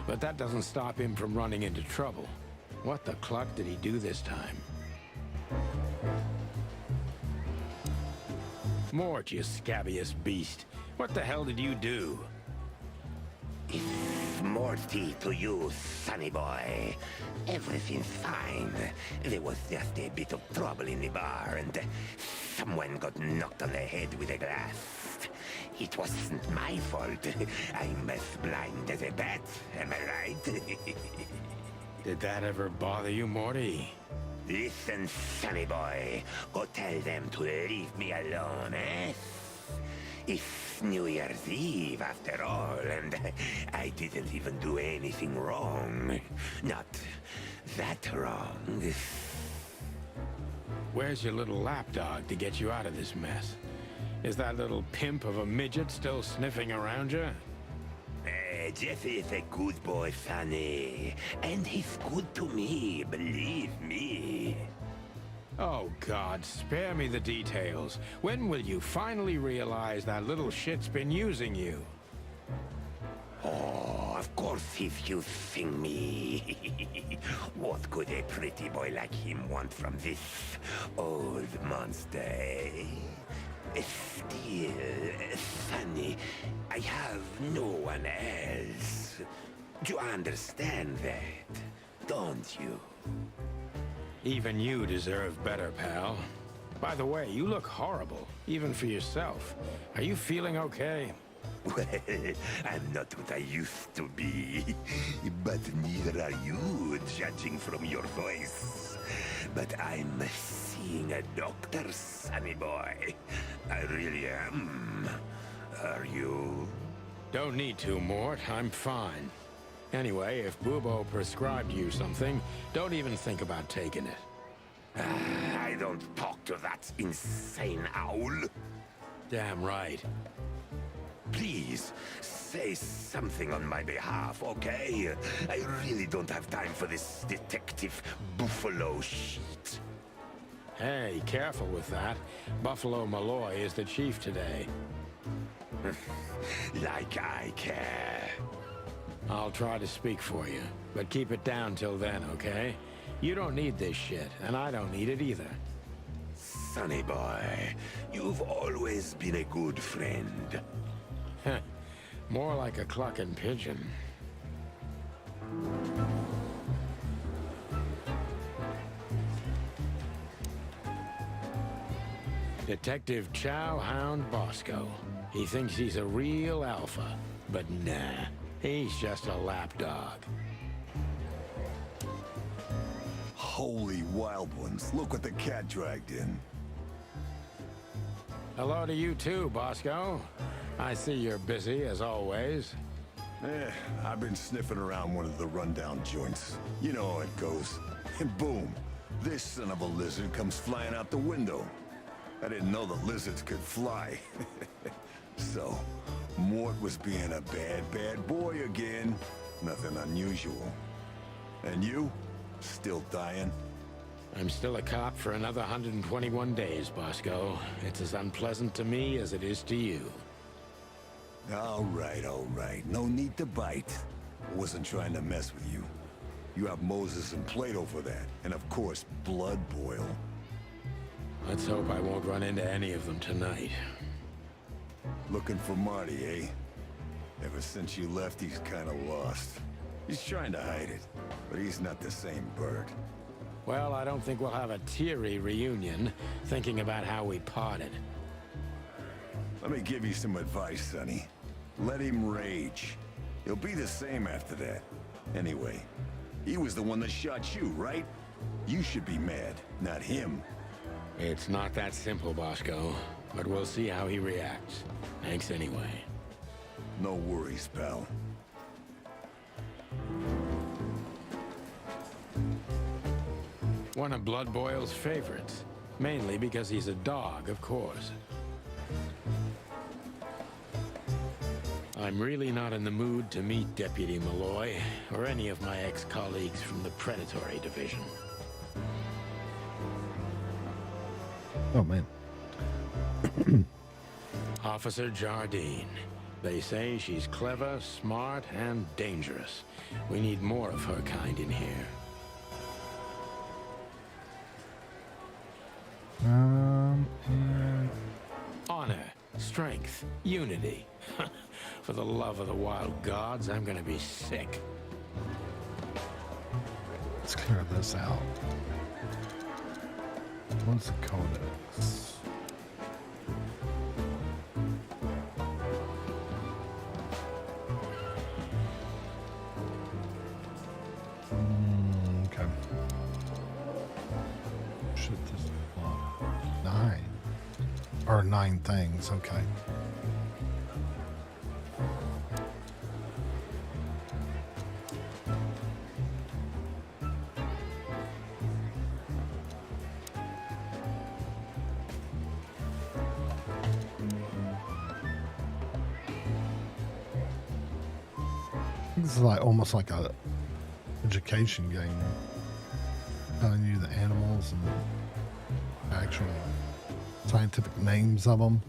D: but that doesn't stop him from running into trouble. What the cluck did he do this time? Mort, you scabbiest beast. What the hell did you do?
H: It's Morty to you, sonny boy. Everything's fine. There was just a bit of trouble in the bar, and someone got knocked on the head with a glass. It wasn't my fault. I'm as blind as a bat, am I right?
D: Did that ever bother you, Morty?
H: Listen, sonny boy. Go tell them to leave me alone, eh? It's New Year's Eve, after all, and I didn't even do anything wrong. Not that wrong.
D: Where's your little lapdog to get you out of this mess? Is that little pimp of a midget still sniffing around you?
H: Jeff is a good boy, Sonny. And he's good to me, believe me.
D: Oh, God, spare me the details. When will you finally realize that little shit's been using you?
H: Oh, of course he's using me. What could a pretty boy like him want from this old monster, eh? Still, Sonny, I have no one else. You understand that, don't you?
D: Even you deserve better, pal. By the way, you look horrible, even for yourself. Are you feeling okay?
H: Well, I'm not what I used to be. But neither are you, judging from your voice. But I'm seeing a doctor, sonny boy. I really am. Are you?
D: Don't need to, Mort. I'm fine. Anyway, if Bubo prescribed you something, don't even think about taking it.
H: I don't talk to that insane owl.
D: Damn right.
H: Please, say something on my behalf, okay? I really don't have time for this Detective Buffalo shit.
D: Hey, careful with that. Buffalo Malloy is the chief today.
H: Like I care.
D: I'll try to speak for you, but keep it down till then, okay? You don't need this shit, and I don't need it either.
H: Sonny boy, you've always been a good friend.
D: More like a clucking pigeon. Detective Chow Hound Bosco. He thinks he's a real alpha, but nah, he's just a lapdog.
L: Holy wild ones, look what the cat dragged in.
D: Hello to you too, Bosco. I see you're busy, as always.
L: I've been sniffing around one of the rundown joints. You know how it goes. And boom, this son of a lizard comes flying out the window. I didn't know the lizards could fly. So, Mort was being a bad boy again. Nothing unusual. And you? Still dying?
D: I'm still a cop for another 121 days, Bosco. It's as unpleasant to me as it is to you.
L: All right. No need to bite. I wasn't trying to mess with you. You have Moses and Plato for that. And of course, Blood Boil.
D: Let's hope I won't run into any of them tonight.
L: Looking for Marty, eh? Ever since you left, he's kinda lost. He's trying to hide it, but he's not the same bird.
D: Well, I don't think we'll have a teary reunion, thinking about how we parted.
L: Let me give you some advice, Sonny. Let him rage. He'll be the same after that. Anyway, he was the one that shot you, right? You should be mad, not him.
D: It's not that simple, Bosco, but we'll see how he reacts. Thanks anyway.
L: No worries, pal.
D: One of Blood Boil's favorites. Mainly because he's a dog, of course. I'm really not in the mood to meet Deputy Malloy, or any of my ex-colleagues from the Predatory Division.
B: Oh, man.
D: Officer Jardine. They say she's clever, smart, and dangerous. We need more of her kind in here.
B: And...
D: Honor, strength, unity. For the love of the wild gods, I'm gonna be sick.
B: let's clear this out. What's the codex? Okay. Shit, this is 9. Or 9 things, okay. This is like almost like a education game, telling you the animals and the actual scientific names of them.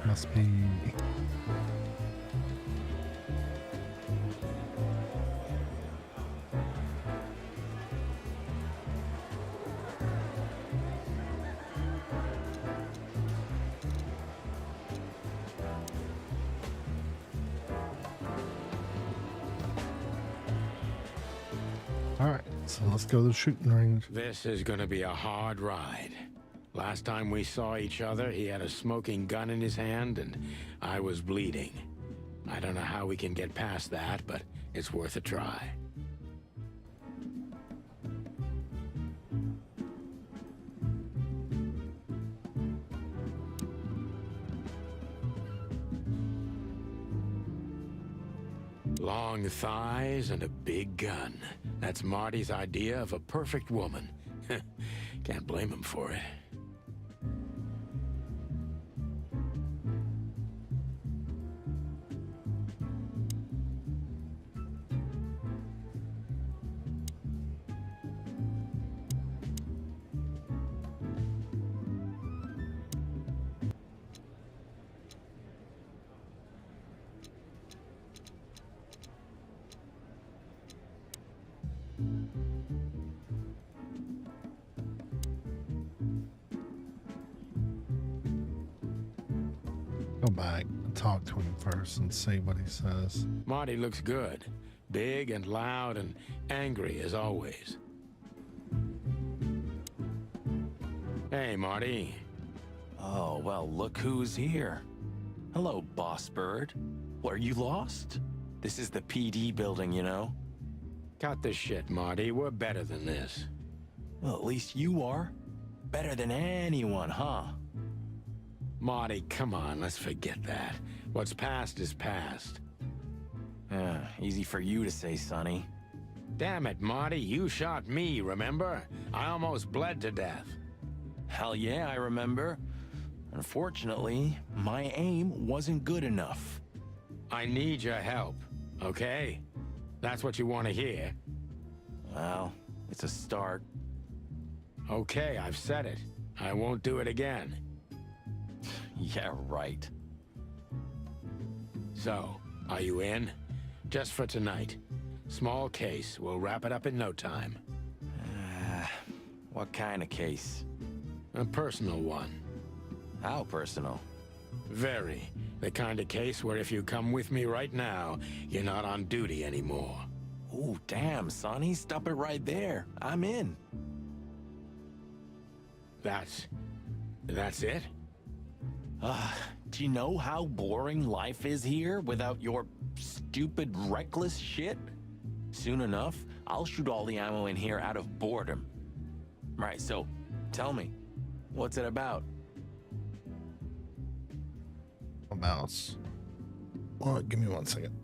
B: Must be... Alright, so let's go to the shooting range.
D: This is gonna be a hard ride. Last time we saw each other, he had a smoking gun in his hand, and I was bleeding. I don't know how we can get past that, but it's worth a try. Long thighs and a big gun. That's Marty's idea of a perfect woman. Can't blame him for it.
B: back and talk to him first and see what he says.
D: Marty looks good. Big and loud and angry as always. Hey, Marty.
M: Oh, well, look who's here. Hello, Boss Bird. What, are you lost? This is the PD building, you know?
D: Cut the shit, Marty. We're better than this.
M: Well, at least you are. Better than anyone, huh?
D: Marty, come on, let's forget that. What's past is past.
M: Easy for you to say, Sonny.
D: Damn it, Marty, you shot me, remember? I almost bled to death.
M: Hell yeah, I remember. Unfortunately, my aim wasn't good enough.
D: I need your help, okay? That's what you want to hear.
M: Well, it's a start.
D: Okay, I've said it. I won't do it again.
M: Yeah, right.
D: So, are you in? Just for tonight. Small case. We'll wrap it up in no time.
M: What kind of case?
D: A personal one.
M: How personal?
D: Very. The kind of case where if you come with me right now, you're not on duty anymore.
M: Oh, damn, Sonny. Stop it right there. I'm in.
D: That's it?
M: Do you know how boring life is here without your stupid, reckless shit? Soon enough, I'll shoot all the ammo in here out of boredom. Right, so, tell me, what's it about?
B: A mouse. Well, give me 1 second.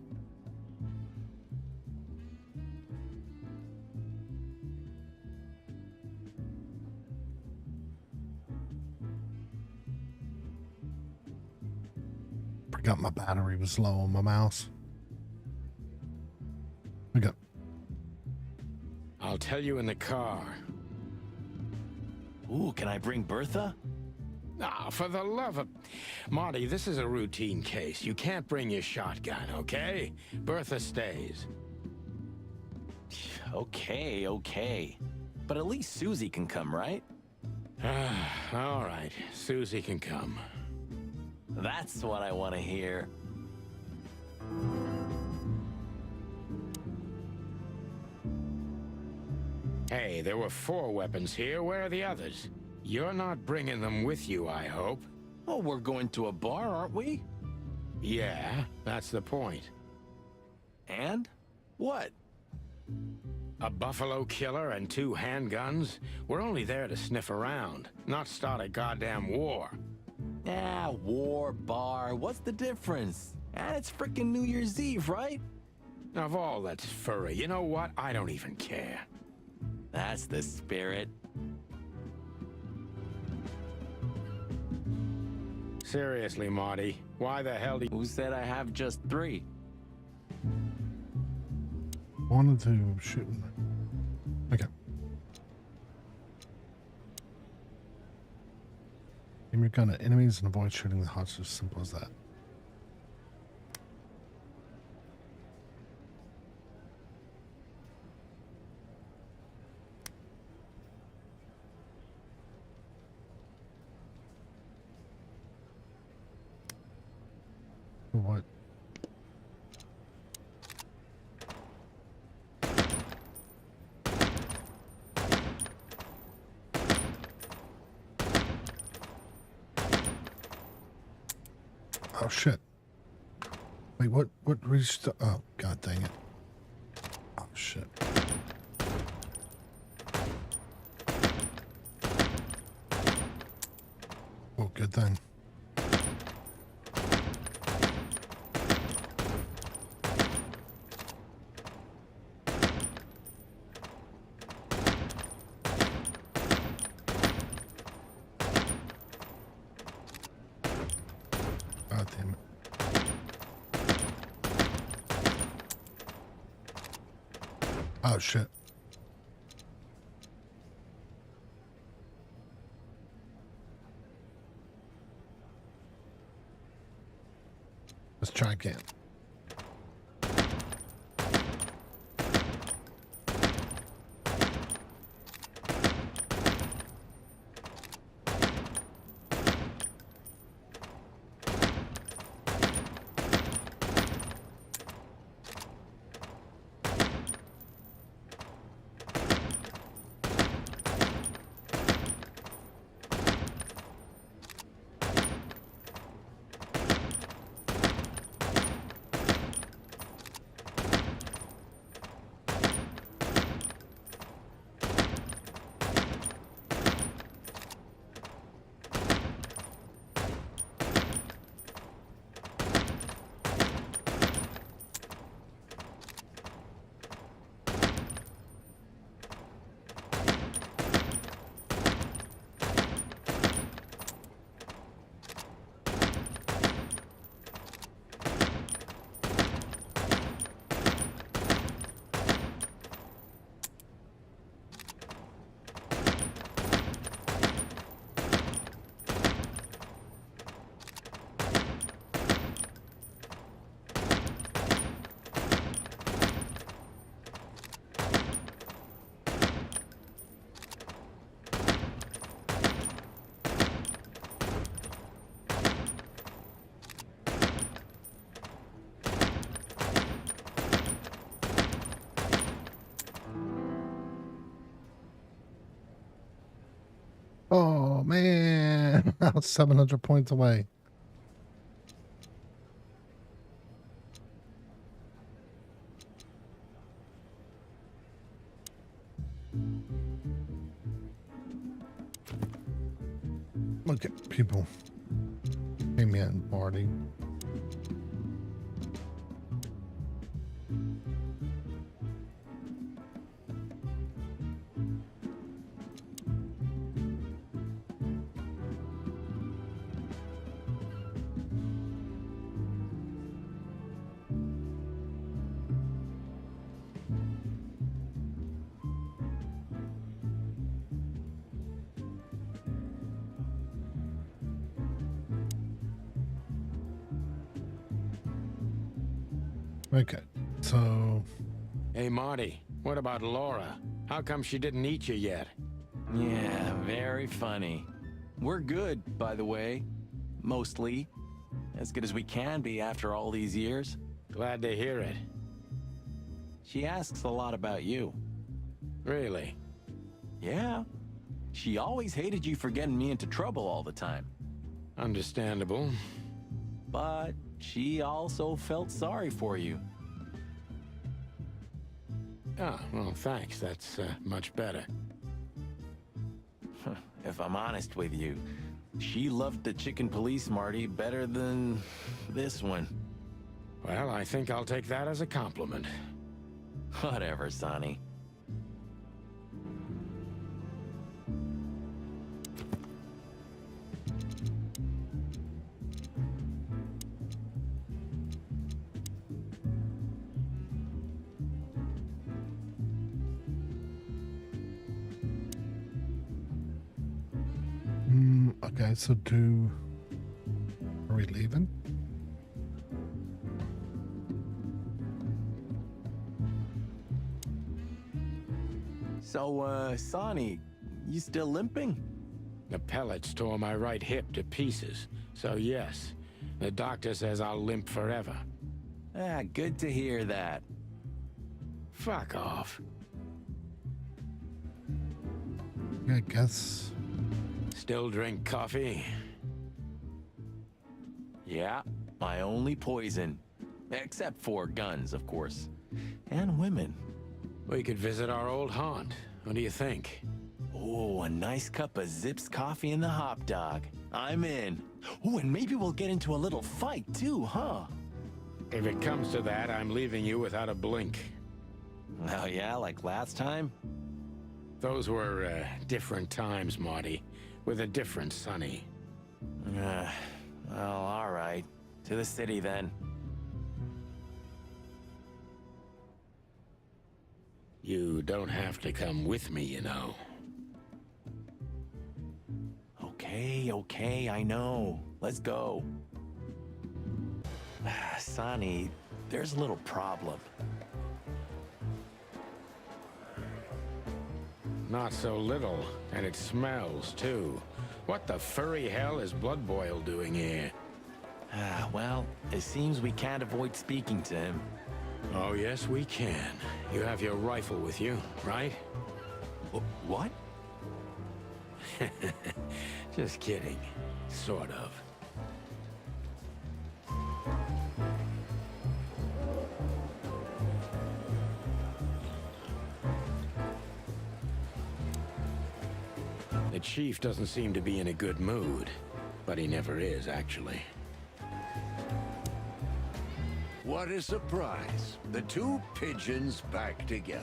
B: Forgot my battery was low on my mouse. We go.
D: I'll tell you in the car.
M: Ooh, can I bring Bertha?
D: Ah, for the love of... Marty, this is a routine case. You can't bring your shotgun, okay? Bertha stays.
M: Okay. But at least Susie can come, right?
D: All right, Susie can come.
M: That's what I want to hear.
D: Hey, there were 4 weapons here. Where are the others? You're not bringing them with you, I hope.
M: Oh, we're going to a bar, aren't we?
D: Yeah, that's the point.
M: And? What?
D: A buffalo killer and 2 handguns? We're only there to sniff around, not start a goddamn war.
M: Yeah, war, bar, what's the difference? And it's frickin' New Year's Eve, right?
D: Of all that's furry, you know what? I don't even care.
M: That's the spirit.
D: Seriously, Marty, why the hell do you...
M: Who said I have just 3?
B: Wanted to shoot. Okay. Aim your gun at enemies and avoid shooting the hostage. Simple as that. What? Oh shit. Wait, what reached? Oh, god dang it. Oh shit. Oh, good thing. God damn it. Oh shit. Let's try again. Now 700 points away. Look at people. Came in, party. Okay, so...
D: Hey, Marty, what about Laura? How come she didn't eat you yet?
M: Yeah, very funny. We're good, by the way. Mostly. As good as we can be after all these years.
D: Glad to hear it.
M: She asks a lot about you.
D: Really?
M: Yeah. She always hated you for getting me into trouble all the time.
D: Understandable.
M: But she also felt sorry for you.
D: Ah, well, thanks. That's much better.
M: If I'm honest with you, she loved the chicken police, Marty, better than this one.
D: Well, I think I'll take that as a compliment.
M: Whatever, Sonny.
B: Okay, so are we leaving?
M: So, Sonny, you still limping?
D: The pellets tore my right hip to pieces, so yes. The doctor says I'll limp forever.
M: Ah, good to hear that.
D: Fuck off.
B: I guess.
D: Still drink coffee?
M: Yeah, my only poison. Except for guns, of course. And women.
D: We could visit our old haunt. What do you think?
M: Oh, a nice cup of Zips coffee and the hot dog. I'm in. Oh, and maybe we'll get into a little fight too, huh?
D: If it comes to that, I'm leaving you without a blink.
M: Oh yeah, like last time?
D: Those were different times, Marty. With a different Sonny.
M: Well, all right. To the city then.
D: You don't have to come with me, you know.
M: Okay, I know. Let's go. Sonny, there's a little problem.
D: Not so little, and it smells, too. What the furry hell is Blood Boil doing here?
M: Well, it seems we can't avoid speaking to him.
D: Oh, yes, we can. You have your rifle with you, right?
M: What?
D: Just kidding. Sort of. The chief doesn't seem to be in a good mood, but he never is, actually.
N: What a surprise. The two pigeons back together.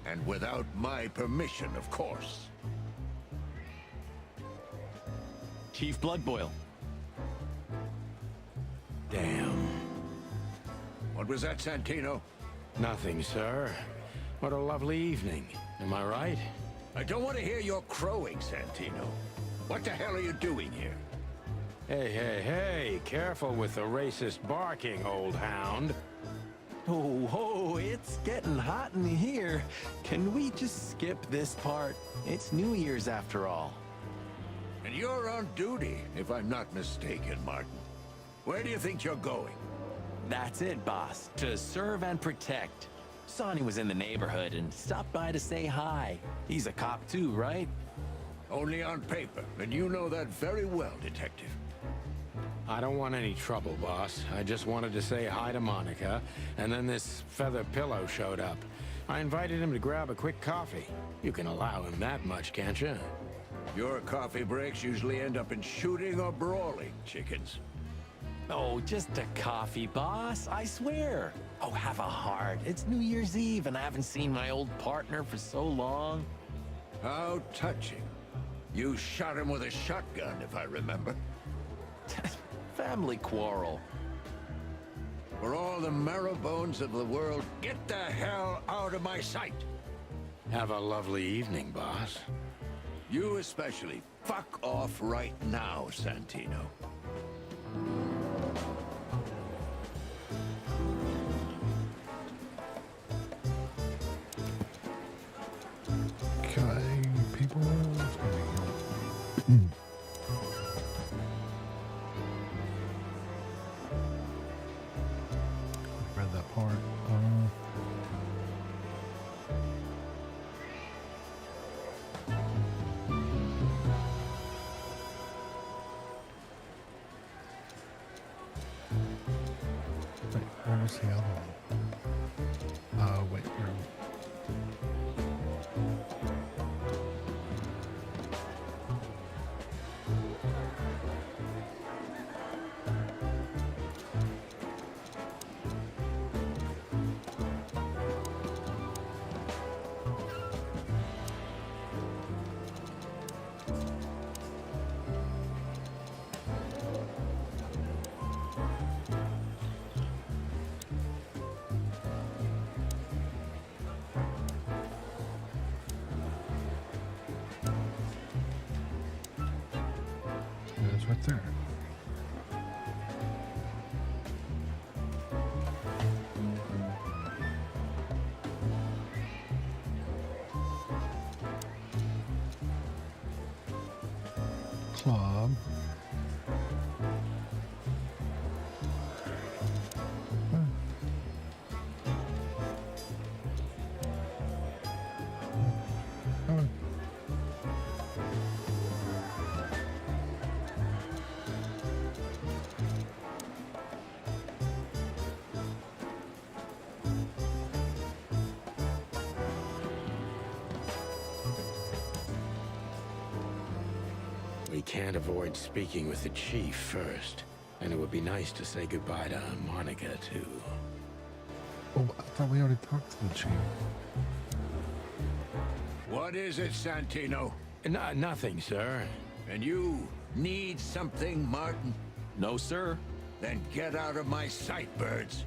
N: And without my permission, of course.
M: Chief Bloodboil.
D: Damn.
N: What was that, Santino?
D: Nothing, sir. What a lovely evening. Am I right?
N: I don't want to hear your crowing, Santino. What the hell are you doing here?
D: Hey, careful with the racist barking, old hound.
M: Oh, it's getting hot in here. Can we just skip this part? It's New Year's after all.
N: And you're on duty, if I'm not mistaken, Martin. Where do you think you're going?
M: That's it, boss. To serve and protect. Sonny was in the neighborhood and stopped by to say hi. He's a cop too, right?
N: Only on paper, and you know that very well, Detective.
D: I don't want any trouble, boss. I just wanted to say hi to Monica, and then this feather pillow showed up. I invited him to grab a quick coffee. You can allow him that much, can't you?
N: Your coffee breaks usually end up in shooting or brawling, chickens.
M: Oh, just a coffee, boss. I swear. Oh, have a heart. It's New Year's Eve, and I haven't seen my old partner for so long.
N: How touching. You shot him with a shotgun, if I remember.
M: Family quarrel.
N: For all the marrow bones of the world, get the hell out of my sight!
D: Have a lovely evening, boss.
N: You especially. Fuck off right now, Santino.
B: Okay, people. Read that part. Wait, where was the other one? Wait, where? It's right there. Club.
D: We can't avoid speaking with the chief first. And it would be nice to say goodbye to Monica, too.
B: Oh, I thought we already talked to the chief.
N: What is it, Santino?
D: Nothing, sir.
N: And you need something, Martin?
M: No, sir.
N: Then get out of my sight, birds.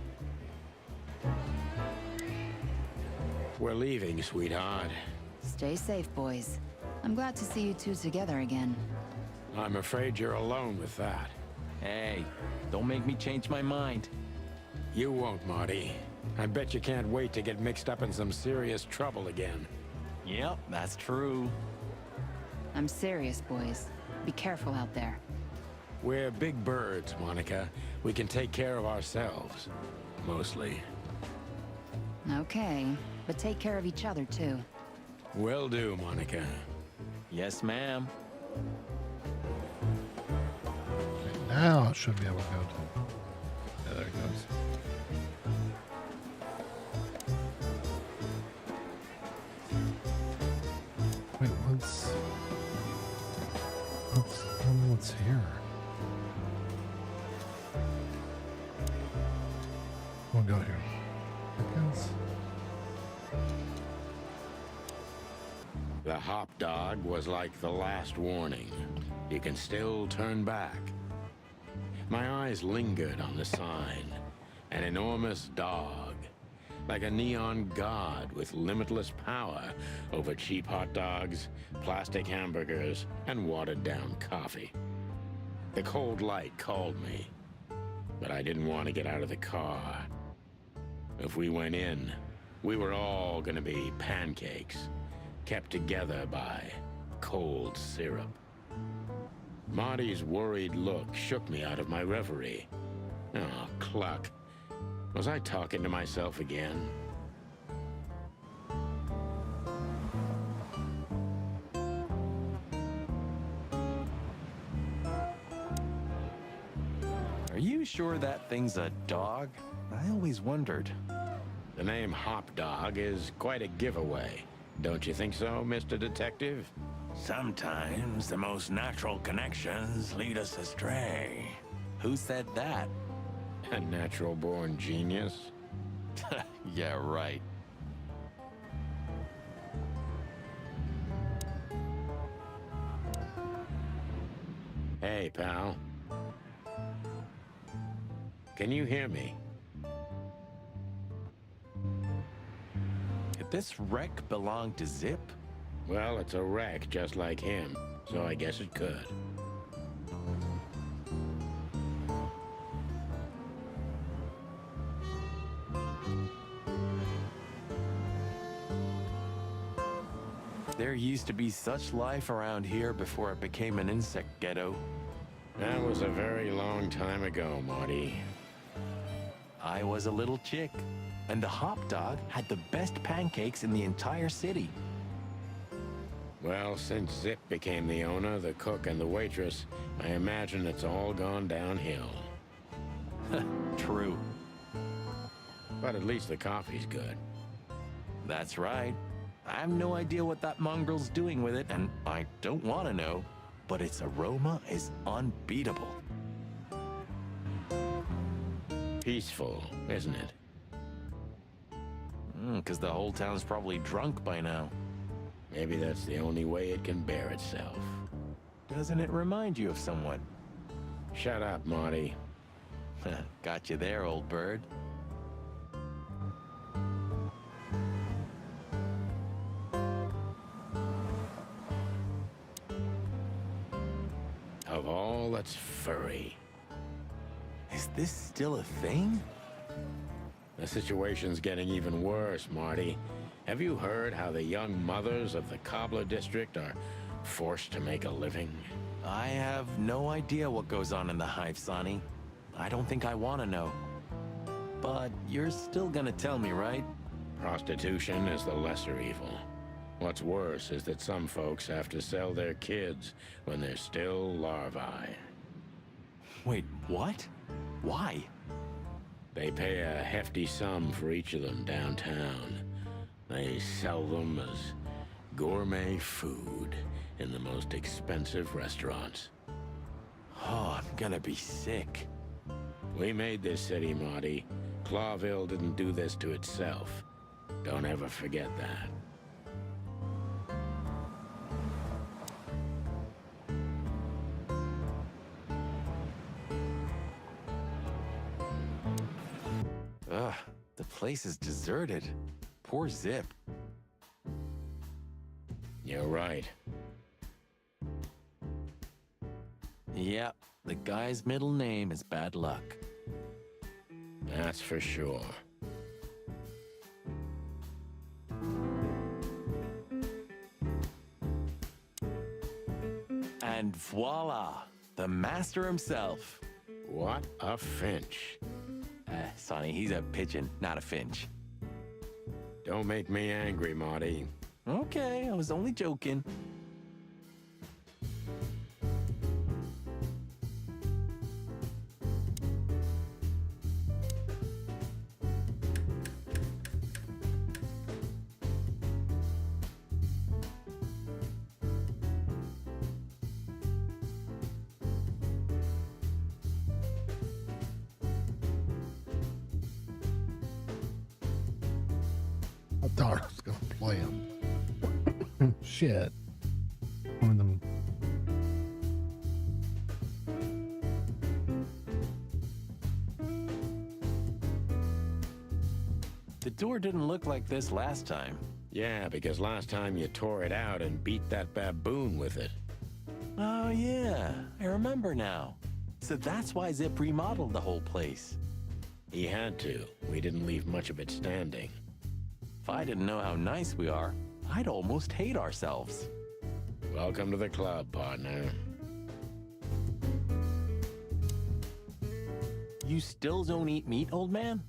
D: We're leaving, sweetheart.
K: Stay safe, boys. I'm glad to see you two together again.
D: I'm afraid you're alone with that.
M: Hey, don't make me change my mind.
D: You won't, Marty. I bet you can't wait to get mixed up in some serious trouble again.
M: Yep, that's true.
K: I'm serious, boys. Be careful out there.
D: We're big birds, Monica. We can take care of ourselves. Mostly.
K: Okay, but take care of each other, too.
D: Will do, Monica.
M: Yes, ma'am.
B: Now it should be able to go to. Yeah, there it goes. Wait, what's here? We'll go here.
D: The hop dog was like the last warning. You can still turn back. My eyes lingered on the sign. An enormous dog. Like a neon god with limitless power over cheap hot dogs, plastic hamburgers, and watered-down coffee. The cold light called me, but I didn't want to get out of the car. If we went in, we were all gonna be pancakes, kept together by cold syrup. Marty's worried look shook me out of my reverie. Oh, cluck. Was I talking to myself again?
M: sure that thing's a dog? I always wondered.
D: The name Hop Dog is quite a giveaway. Don't you think so, Mr. Detective?
M: Sometimes the most natural connections lead us astray. Who said that?
D: A natural-born genius.
M: Yeah, right.
D: Hey, pal. Can you hear me?
M: Could this wreck belong to Zip?
D: Well, it's a wreck just like him, so I guess it could.
M: There used to be such life around here before it became an insect ghetto.
D: That was a very long time ago, Marty.
M: I was a little chick, and the Hop Dog had the best pancakes in the entire city.
D: Well, since Zip became the owner, the cook, and the waitress, I imagine it's all gone downhill.
M: True.
D: But at least the coffee's good.
M: That's right. I have no idea what that mongrel's doing with it, and I don't want to know, but its aroma is unbeatable.
D: Peaceful, isn't it?
M: 'Cause the whole town's probably drunk by now.
D: Maybe that's the only way it can bear itself.
M: Doesn't it remind you of someone?
D: Shut up, Marty.
M: Got you there, old bird.
D: Of all that's furry.
M: Is this still a thing?
D: The situation's getting even worse, Marty. Have you heard how the young mothers of the Cobbler District are forced to make a living?
M: I have no idea what goes on in the hive, Sonny. I don't think I want to know. But you're still gonna tell me, right?
D: Prostitution is the lesser evil. What's worse is that some folks have to sell their kids when they're still larvae.
M: Wait, what? Why?
D: They pay a hefty sum for each of them downtown. They sell them as gourmet food in the most expensive restaurants.
M: Oh, I'm gonna be sick.
D: We made this city, Marty. Clawville didn't do this to itself. Don't ever forget that.
M: Ugh, the place is deserted. Poor Zip.
D: You're right.
M: Yep, the guy's middle name is Bad Luck.
D: That's for sure.
M: And voila, the master himself.
D: What a finch.
M: Sonny, he's a pigeon, not a finch.
D: Don't make me angry, Marty.
M: Okay, I was only joking.
B: I thought I was gonna play him. Shit. One of them.
M: The door didn't look like this last time.
D: Yeah, because last time you tore it out and beat that baboon with it.
M: Oh yeah, I remember now. So that's why Zip remodeled the whole place.
D: He had to. We didn't leave much of it standing.
M: If I didn't know how nice we are, I'd almost hate ourselves.
D: Welcome to the club, partner.
M: You still don't eat meat, old man?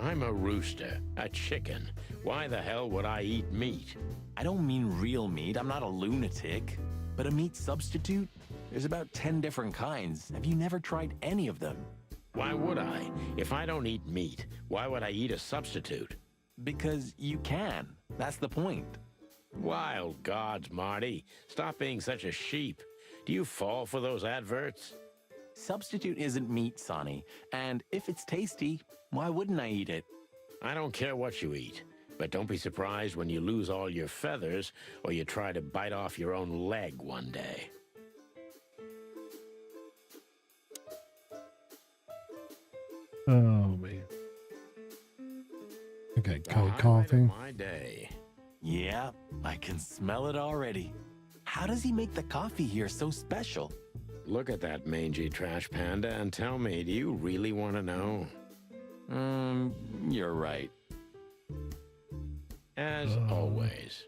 D: I'm a rooster, a chicken. Why the hell would I eat meat?
M: I don't mean real meat, I'm not a lunatic. But a meat substitute? There's about 10 different kinds. Have you never tried any of them?
D: Why would I? If I don't eat meat, why would I eat a substitute?
M: Because you can. That's the point.
D: Wild gods, Marty. Stop being such a sheep. Do you fall for those adverts?
M: Substitute isn't meat, Sonny. And if it's tasty, why wouldn't I eat it?
D: I don't care what you eat, but don't be surprised when you lose all your feathers or you try to bite off your own leg one day.
B: Oh, man. Okay, cold coffee.
D: My day.
M: Yeah, I can smell it already. How does he make the coffee here so special?
D: Look at that mangy trash panda and tell me, do you really want to know?
M: You're right.
D: As always.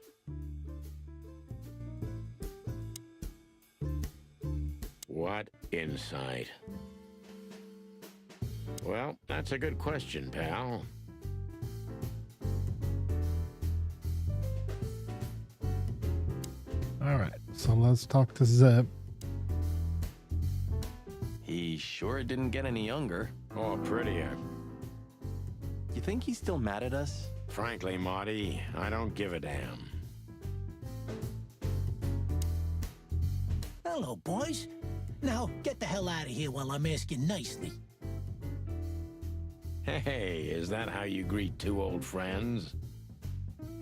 D: What insight? Well, that's a good question, pal.
B: All right, so let's talk to Zip.
M: He sure didn't get any younger.
D: Or prettier.
M: You think he's still mad at us?
D: Frankly, Marty, I don't give a damn.
O: Hello, boys. Now, get the hell out of here while I'm asking nicely.
D: Hey, is that how you greet two old friends?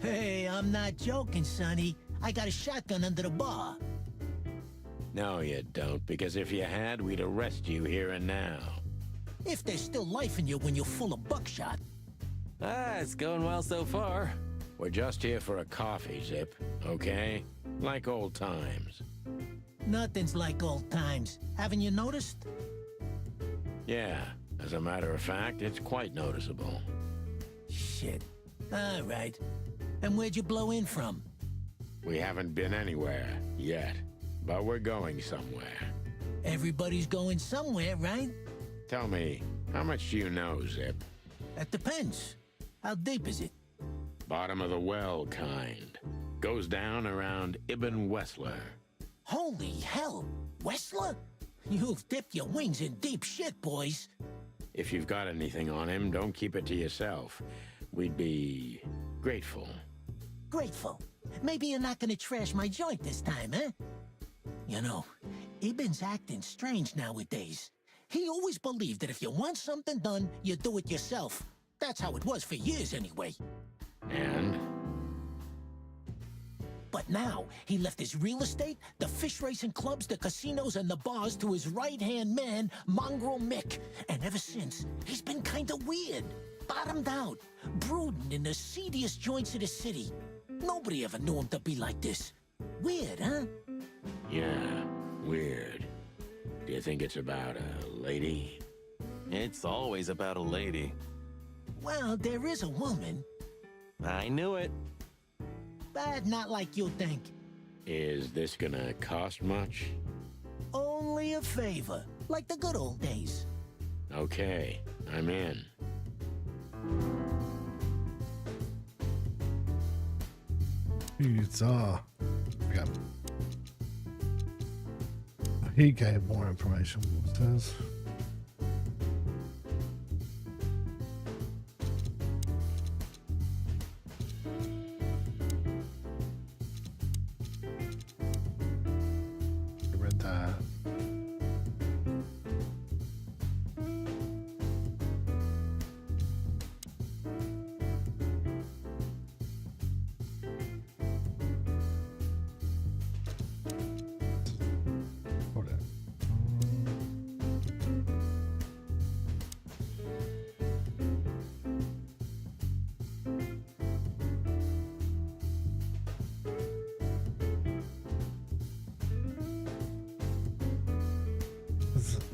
O: Hey, I'm not joking, Sonny. I got a shotgun under the bar.
D: No, you don't, because if you had, we'd arrest you here and now.
O: If there's still life in you when you're full of buckshot.
M: It's going well so far.
D: We're just here for a coffee, Zip, okay? Like old times.
O: Nothing's like old times. Haven't you noticed?
D: Yeah, as a matter of fact, it's quite noticeable.
O: Shit. All right. And where'd you blow in from?
D: We haven't been anywhere yet, but we're going somewhere.
O: Everybody's going somewhere, right?
D: Tell me, how much do you know, Zip?
O: That depends. How deep is it?
D: Bottom of the well kind. Goes down around Ibn Wessler.
O: Holy hell! Wessler? You've dipped your wings in deep shit, boys.
D: If you've got anything on him, don't keep it to yourself. We'd be grateful.
O: Grateful? Maybe you're not gonna trash my joint this time, eh? You know, Ibn's acting strange nowadays. He always believed that if you want something done, you do it yourself. That's how it was for years anyway.
D: And?
O: But now, he left his real estate, the fish racing clubs, the casinos, and the bars to his right-hand man, Mongrel Mick. And ever since, he's been kinda weird. Bottomed out, brooding in the seediest joints of the city. Nobody ever knew him to be like this. Weird, huh?
D: Yeah, weird. Do you think it's about a lady?
M: It's always about a lady.
O: Well, there is a woman.
M: I knew it.
O: But not like you think.
D: Is this gonna cost much?
O: Only a favor, like the good old days.
D: Okay, I'm in.
B: Pizza. Yeah. He gave more information. What says? I read that. Hold on.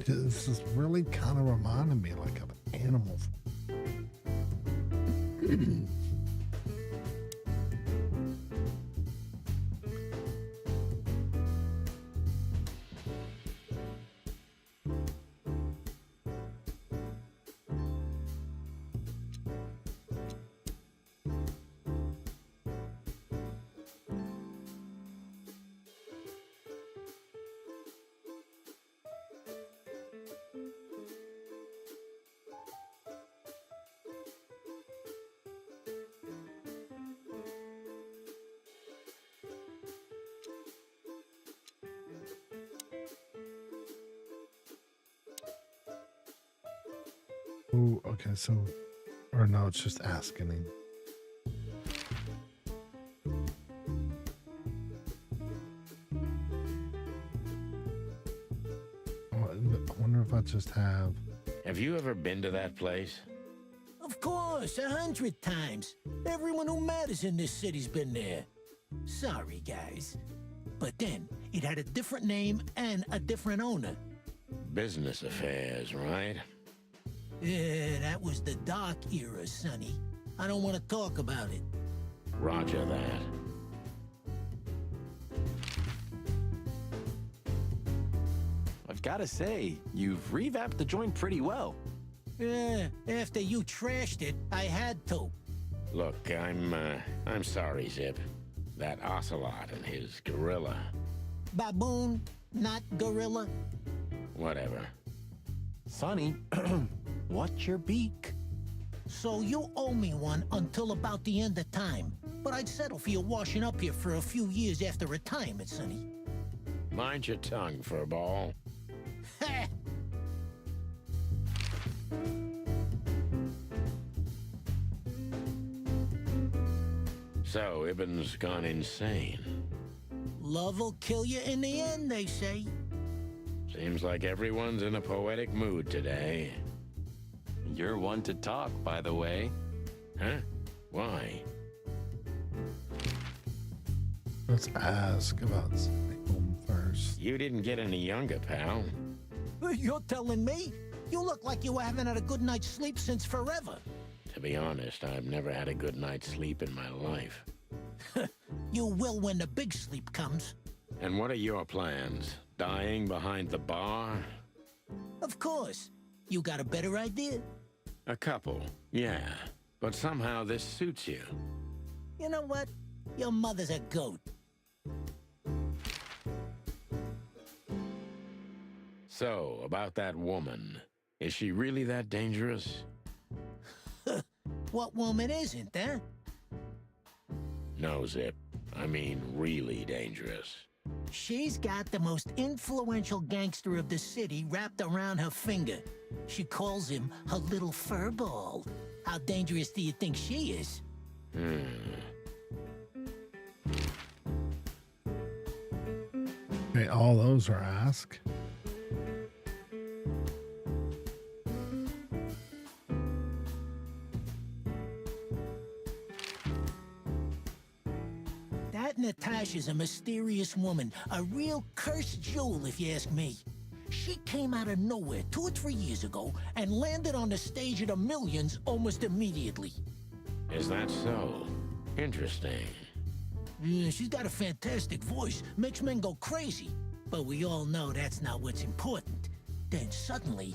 B: This is really kind of reminding me like of animals. Oh, okay. So, or no, it's just asking him. I wonder if I just have.
D: Have you ever been to that place?
O: Of course, 100 times. Everyone who matters in this city's been there. Sorry, guys. But then, it had a different name and a different owner.
D: Business affairs, right?
O: Yeah, that was the dark era, Sonny. I don't want to talk about it.
D: Roger that.
M: I've got to say, you've revamped the joint pretty well.
O: Yeah, after you trashed it, I had to.
D: Look, I'm sorry, Zip. That Ocelot and his gorilla.
O: Baboon, not gorilla.
D: Whatever.
M: Sonny, what's your beak?
O: So you owe me one until about the end of time. But I'd settle for you washing up here for a few years after retirement, Sonny.
D: Mind your tongue, furball.
O: Ha!
D: So, Ibn's gone insane.
O: Love will kill you in the end, they say.
D: Seems like everyone's in a poetic mood today.
M: You're one to talk, by the way.
D: Huh? Why?
B: Let's ask about home first.
D: You didn't get any younger, pal.
O: You're telling me? You look like you haven't had a good night's sleep since forever.
D: To be honest, I've never had a good night's sleep in my life.
O: You will when the big sleep comes.
D: And what are your plans? Dying behind the bar?
O: Of course. You got a better idea?
D: A couple, yeah. But somehow this suits you.
O: You know what? Your mother's a goat.
D: So, about that woman. Is she really that dangerous?
O: What woman isn't, huh?
D: No, Zip. I mean really dangerous.
O: She's got the most influential gangster of the city wrapped around her finger. She calls him her little furball. How dangerous do you think she is?
B: Okay, all those are ask.
O: That Natasha's a mysterious woman, a real cursed jewel if you ask me. She came out of nowhere 2 or 3 years ago and landed on the stage of the Millions almost immediately.
D: Is that so? Interesting.
O: Yeah, she's got a fantastic voice, makes men go crazy. But we all know that's not what's important. Then suddenly,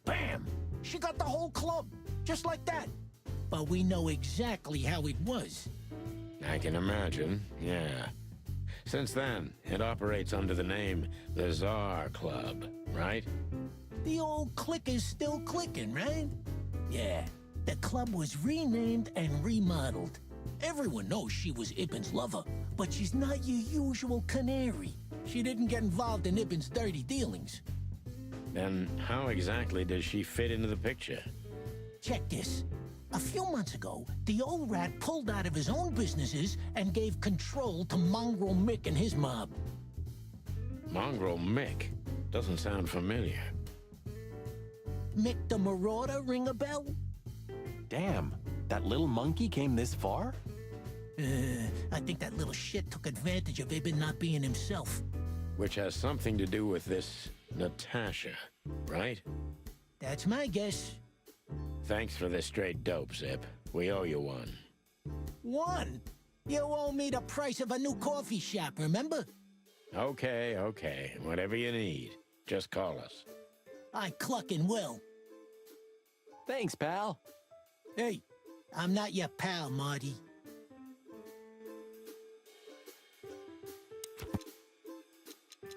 O: bam! She got the whole club, just like that. But we know exactly how it was.
D: I can imagine, yeah. Since then, it operates under the name the Czar Club, right?
O: The old click is still clicking, right? Yeah, the club was renamed and remodeled. Everyone knows she was Ibn's lover, but she's not your usual canary. She didn't get involved in Ibn's dirty dealings.
D: Then how exactly does she fit into the picture?
O: Check this. A few months ago, the old rat pulled out of his own businesses and gave control to Mongrel Mick and his mob.
D: Mongrel Mick? Doesn't sound familiar.
O: Mick the Marauder ring a bell?
M: Damn, that little monkey came this far?
O: I think that little shit took advantage of Ibn not being himself.
D: Which has something to do with this Natasha, right?
O: That's my guess.
D: Thanks for this straight dope, Zip. We owe you one.
O: One? You owe me the price of a new coffee shop, remember?
D: Okay, okay. Whatever you need. Just call us.
O: I clucking will.
M: Thanks, pal.
O: Hey, I'm not your pal, Marty.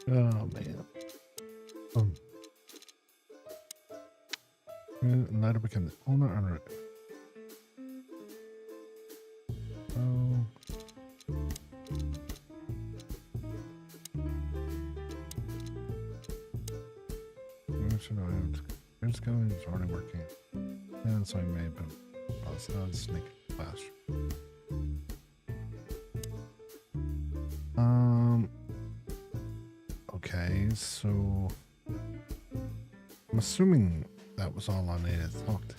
B: Oh, man. Later become the owner and oh. Where should I have to? It's going, it's already working. And so I may have been sneak faster. Okay, so I'm assuming that was all I needed to talk to.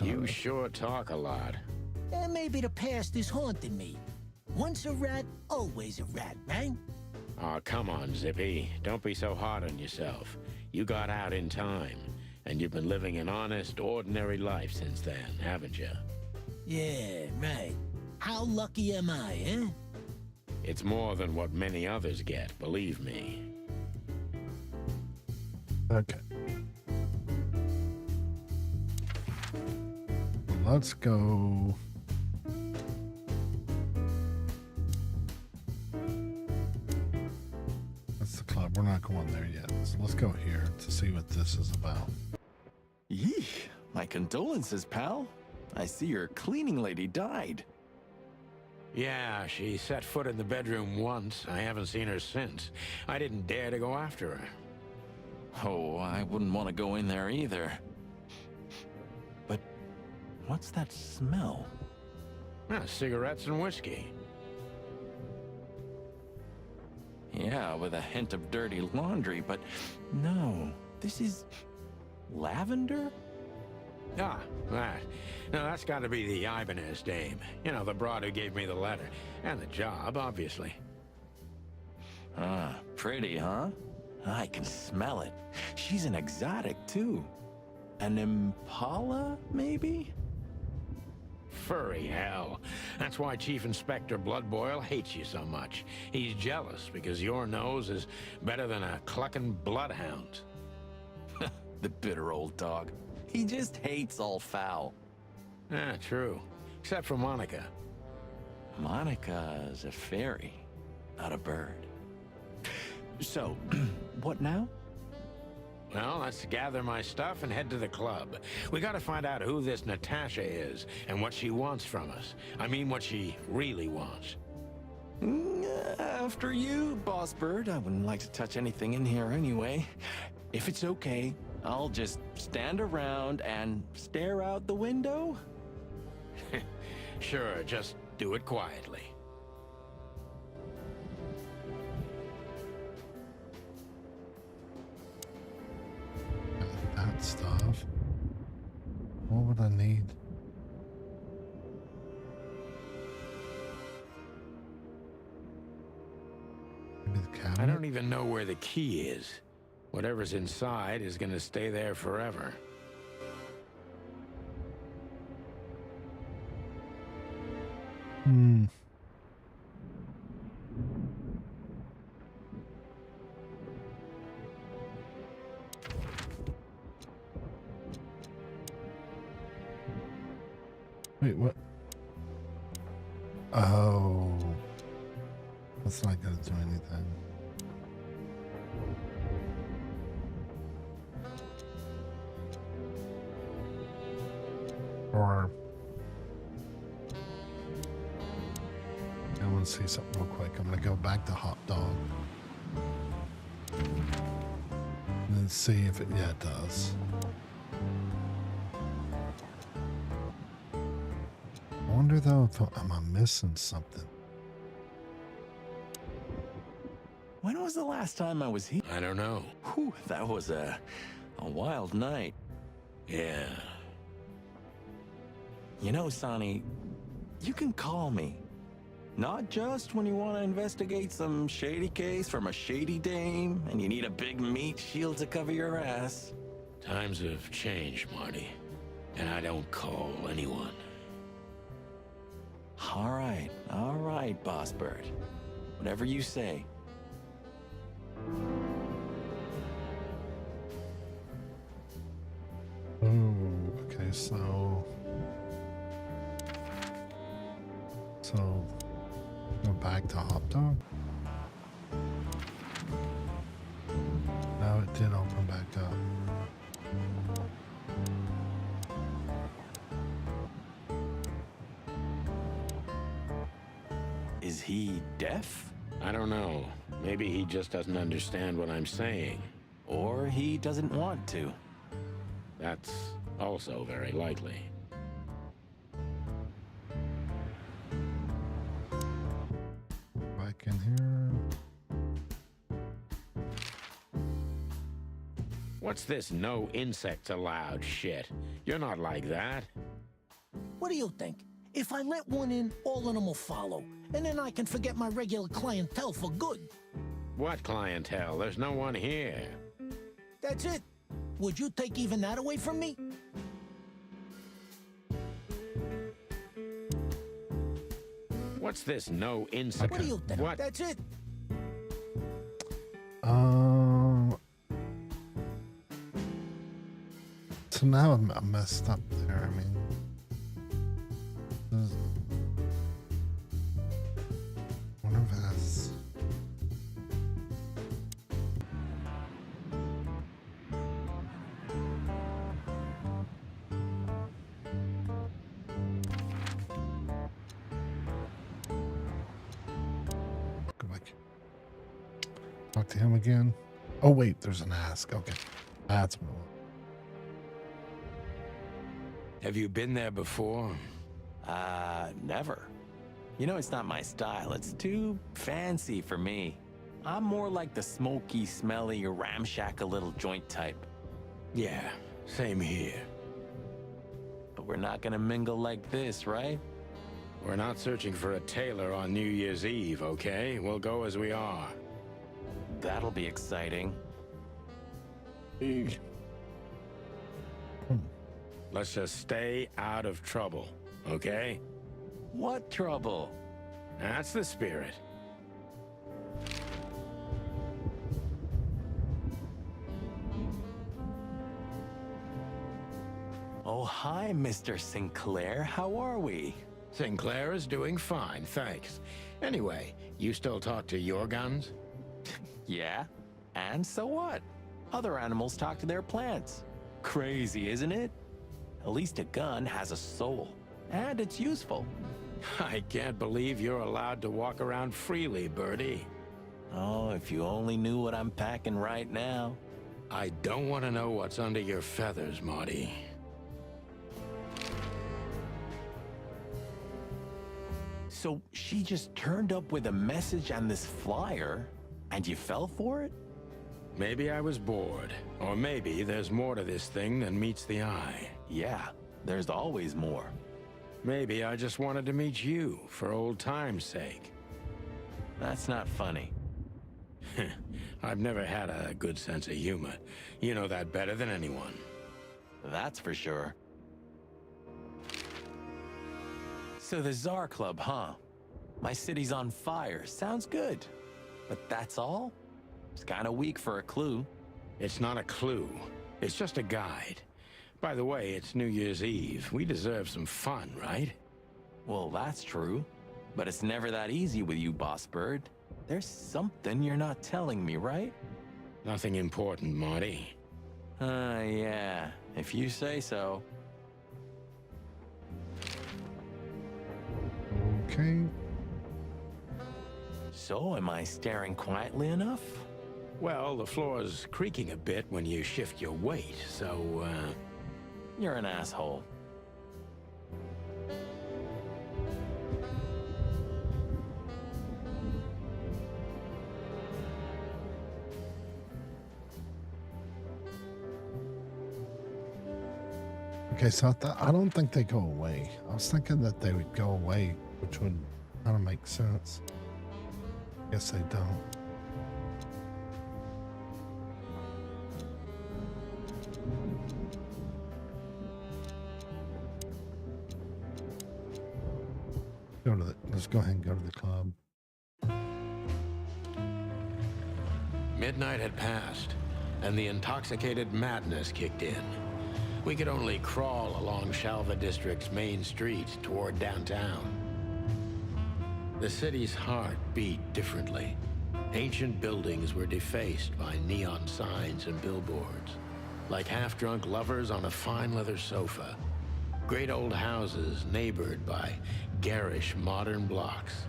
D: You sure talk a lot.
O: Maybe the past is haunting me. Once a rat, always a rat, right?
D: Oh, come on, Zippy. Don't be so hard on yourself. You got out in time, and you've been living an honest, ordinary life since then, haven't you?
O: Yeah, right. How lucky am I, eh?
D: It's more than what many others get, believe me.
B: Okay. Let's go. That's the club. We're not going there yet. So let's go here to see what this is about.
M: Yeesh. My condolences, pal. I see your cleaning lady died.
D: Yeah, she set foot in the bedroom once. I haven't seen her since. I didn't dare to go after her.
M: Oh, I wouldn't want to go in there either. But what's that smell?
D: Cigarettes and whiskey.
M: Yeah, with a hint of dirty laundry, but no, this is lavender?
D: Ah, that. No, that's got to be the Ibanez dame. You know, the broad who gave me the letter. And the job, obviously.
M: Ah, pretty, huh? I can smell it. She's an exotic, too. An Impala, maybe?
D: Furry hell. That's why Chief Inspector Bloodboil hates you so much. He's jealous because your nose is better than a clucking bloodhound.
M: The bitter old dog. He just hates all foul.
D: Ah, true. Except for Monica.
M: Monica's a fairy, not a bird. So, what now?
D: Well, let's gather my stuff and head to the club. We gotta find out who this Natasha is and what she wants from us. I mean, what she really wants.
M: After you, Boss Bird. I wouldn't like to touch anything in here anyway. If it's okay, I'll just stand around and stare out the window?
D: Sure, just do it quietly.
B: That stuff. What would I need? Maybe the cabinet?
D: I don't even know where the key is. Whatever's inside is gonna stay there forever.
B: Wait, what? Oh. That's not gonna do anything. Or I want to see something real quick. I'm gonna go back to hot dog and then see if it it does. I wonder though if am I missing something?
M: When was the last time I was here?
D: I don't know.
M: Whew, that was a wild night.
D: Yeah.
M: You know, Sonny, you can call me. Not just when you want to investigate some shady case from a shady dame and you need a big meat shield to cover your ass.
D: Times have changed, Marty. And I don't call anyone.
M: All right, Boss Bird. Whatever you say.
B: Oh, okay, so go back to hot dog. Now it did open back up.
M: Is he deaf?
D: I don't know. Maybe he just doesn't understand what I'm saying.
M: Or he doesn't want to.
D: That's also very likely.
B: Back in here.
D: What's this no insects allowed shit? You're not like that.
O: What do you think? If I let one in, all of them will follow. And then I can forget my regular clientele for good.
D: What clientele? There's no one here.
O: That's it. Would you take even that away from me?
D: What's this no insect?
O: What do you think?
D: What?
O: That's it.
B: So now I'm messed up there. I mean, wonder if that's. Go back. Talk to him again. Oh wait, there's an ask. Okay, that's what I want.
D: Have you been there before?
M: Never. You know, it's not my style. It's too fancy for me. I'm more like the smoky, smelly, ramshackle little joint type.
D: Yeah, same here.
M: But we're not gonna mingle like this, right?
D: We're not searching for a tailor on New Year's Eve, okay? We'll go as we are.
M: That'll be exciting.
D: Let's just stay out of trouble, okay?
M: What trouble?
D: That's the spirit.
M: Oh, hi, Mr. Sinclair. How are we?
D: Sinclair is doing fine, thanks. Anyway, you still talk to your guns?
M: Yeah? And so what? Other animals talk to their plants. Crazy, isn't it? At least a gun has a soul, and it's useful.
D: I can't believe you're allowed to walk around freely, Birdie.
M: Oh, if you only knew what I'm packing right now.
D: I don't want to know what's under your feathers, Marty.
M: So she just turned up with a message and this flyer, and you fell for it?
D: Maybe I was bored, or maybe there's more to this thing than meets the eye.
M: Yeah, there's always more.
D: Maybe I just wanted to meet you for old time's sake.
M: That's not funny.
D: I've never had a good sense of humor. You know that better than anyone.
M: That's for sure. So the Tsar Club, huh? My city's on fire. Sounds good. But that's all? It's kind of weak for a clue.
D: It's not a clue. It's just a guide. By the way, it's New Year's Eve. We deserve some fun, right?
M: Well, that's true. But it's never that easy with you, Boss Bird. There's something you're not telling me, right?
D: Nothing important, Marty.
M: Yeah. If you say so.
B: Okay.
M: So, am I staring quietly enough?
D: Well, the floor's creaking a bit when you shift your weight, so,
M: You're an asshole.
B: Okay, so I don't think they go away. I was thinking that they would go away, which would kind of make sense. Guess they don't. Let's go ahead and go to the club.
D: Midnight had passed, and the intoxicated madness kicked in. We could only crawl along Shalva District's main street toward downtown. The city's heart beat differently. Ancient buildings were defaced by neon signs and billboards, like half-drunk lovers on a fine leather sofa. Great old houses neighbored by garish modern blocks.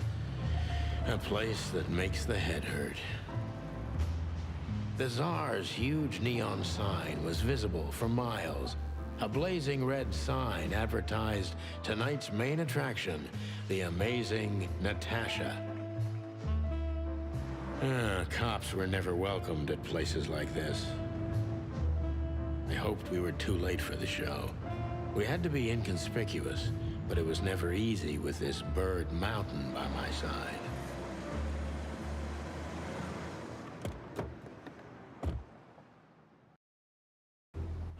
D: A place that makes the head hurt. The Tsar's huge neon sign was visible for miles. A blazing red sign advertised tonight's main attraction, the amazing Natasha. Cops were never welcomed at places like this. I hoped we were too late for the show. We had to be inconspicuous, but it was never easy with this bird mountain by my side.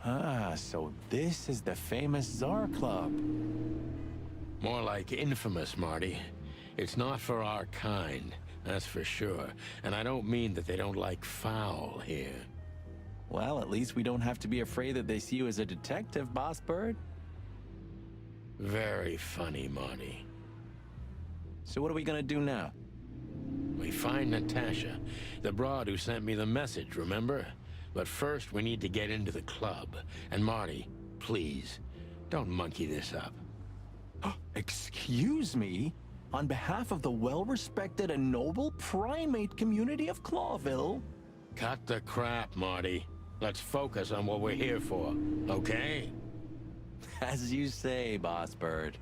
M: Ah, so this is the famous Tsar Club.
D: More like infamous, Marty. It's not for our kind, that's for sure. And I don't mean that they don't like foul here.
M: Well, at least we don't have to be afraid that they see you as a detective, Boss Bird.
D: Very funny, Marty.
M: So what are we gonna do now?
D: We find Natasha, the broad who sent me the message, remember? But first, we need to get into the club. And Marty, please, don't monkey this up.
M: Excuse me? On behalf of the well-respected and noble primate community of Clawville?
D: Cut the crap, Marty. Let's focus on what we're here for, okay?
M: As you say, Boss Bird.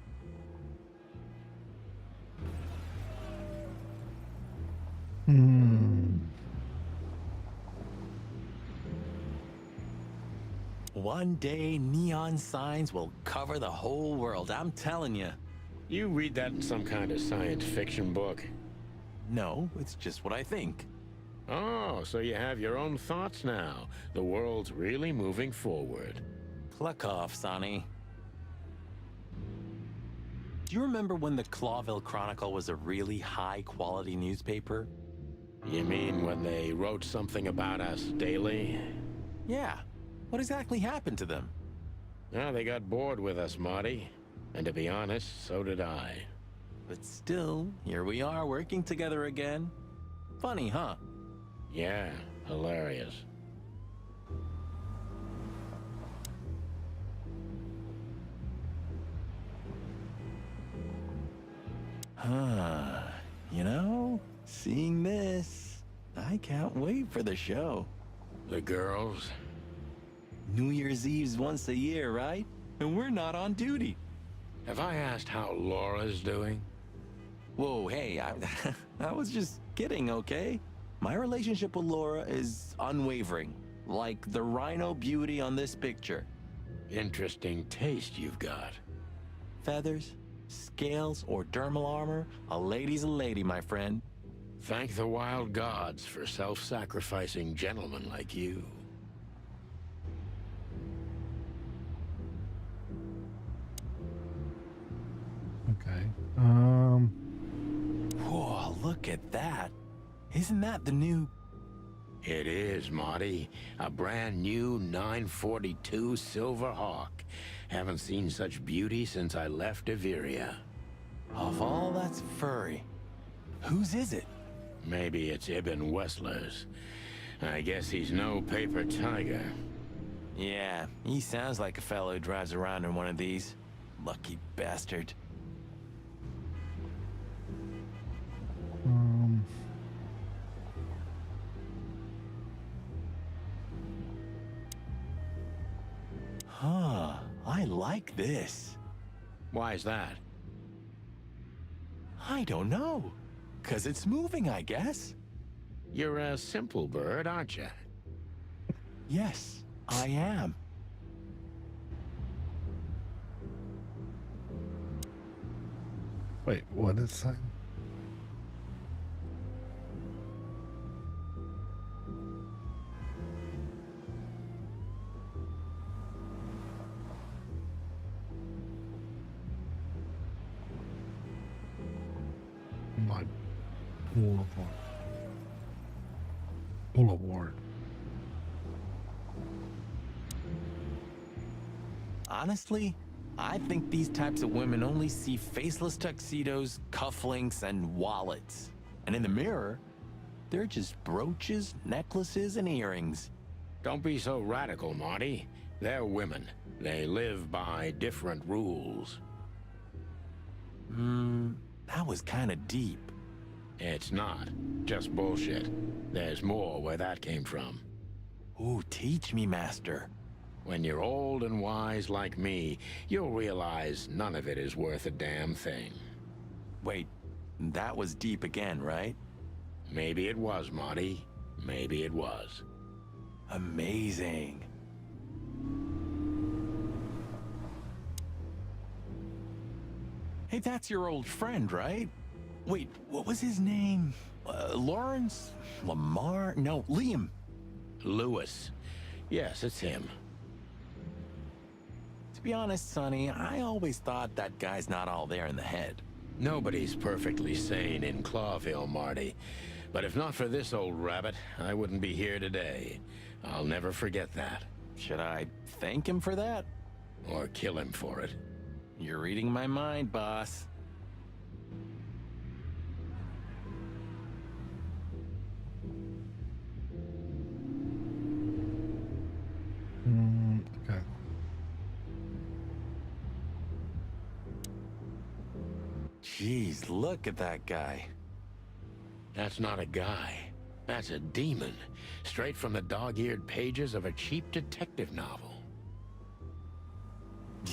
M: One day, neon signs will cover the whole world, I'm telling you.
D: You read that in some kind of science fiction book?
M: No, it's just what I think.
D: Oh, so you have your own thoughts now. The world's really moving forward.
M: Cluck off, Sonny. Do you remember when the Clawville Chronicle was a really high-quality newspaper?
D: You mean when they wrote something about us daily?
M: Yeah. What exactly happened to them?
D: Well, they got bored with us, Marty. And to be honest, so did I.
M: But still, here we are working together again. Funny, huh?
D: Yeah, hilarious.
M: You know, seeing this, I can't wait for the show.
D: The girls?
M: New Year's Eve's once a year, right? And we're not on duty.
D: Have I asked how Laura's doing?
M: Whoa, hey, I was just kidding, okay? My relationship with Laura is unwavering, like the rhino beauty on this picture.
D: Interesting taste you've got.
M: Feathers, scales, or dermal armor, a lady's a lady, my friend.
D: Thank the wild gods for self-sacrificing gentlemen like you.
B: Okay.
M: Whoa, look at that. Isn't that the new...
D: It is, Marty. A brand new 942 Silver Hawk. Haven't seen such beauty since I left Averia.
M: Of all that's furry, whose is it?
D: Maybe it's Ibn Wessler's. I guess he's no paper tiger.
M: Yeah, he sounds like a fellow who drives around in one of these. Lucky bastard. Huh, I like this.
D: Why is that?
M: I don't know. 'Cause it's moving, I guess.
D: You're a simple bird, aren't you?
M: Yes, I am.
B: Wait, what is it saying? My Boulevard.
M: Honestly, I think these types of women only see faceless tuxedos, cufflinks, and wallets. And in the mirror, they're just brooches, necklaces, and earrings.
D: Don't be so radical, Marty. They're women. They live by different rules.
M: That was kind of deep.
D: It's not. Just bullshit. There's more where that came from.
M: Ooh, teach me, master.
D: When you're old and wise like me, you'll realize none of it is worth a damn thing.
M: Wait, that was deep again, right?
D: Maybe it was, Marty. Maybe it was.
M: Amazing. Hey, that's your old friend, right? Wait, what was his name? Lawrence? Lamar? No, Liam.
D: Lewis. Yes, it's him.
M: To be honest, Sonny, I always thought that guy's not all there in the head.
D: Nobody's perfectly sane in Clawville, Marty. But if not for this old rabbit, I wouldn't be here today. I'll never forget that.
M: Should I thank him for that?
D: Or kill him for it?
M: You're reading my mind, boss.
B: Okay.
M: Jeez, look at that guy.
D: That's not a guy. That's a demon. Straight from the dog-eared pages of a cheap detective novel.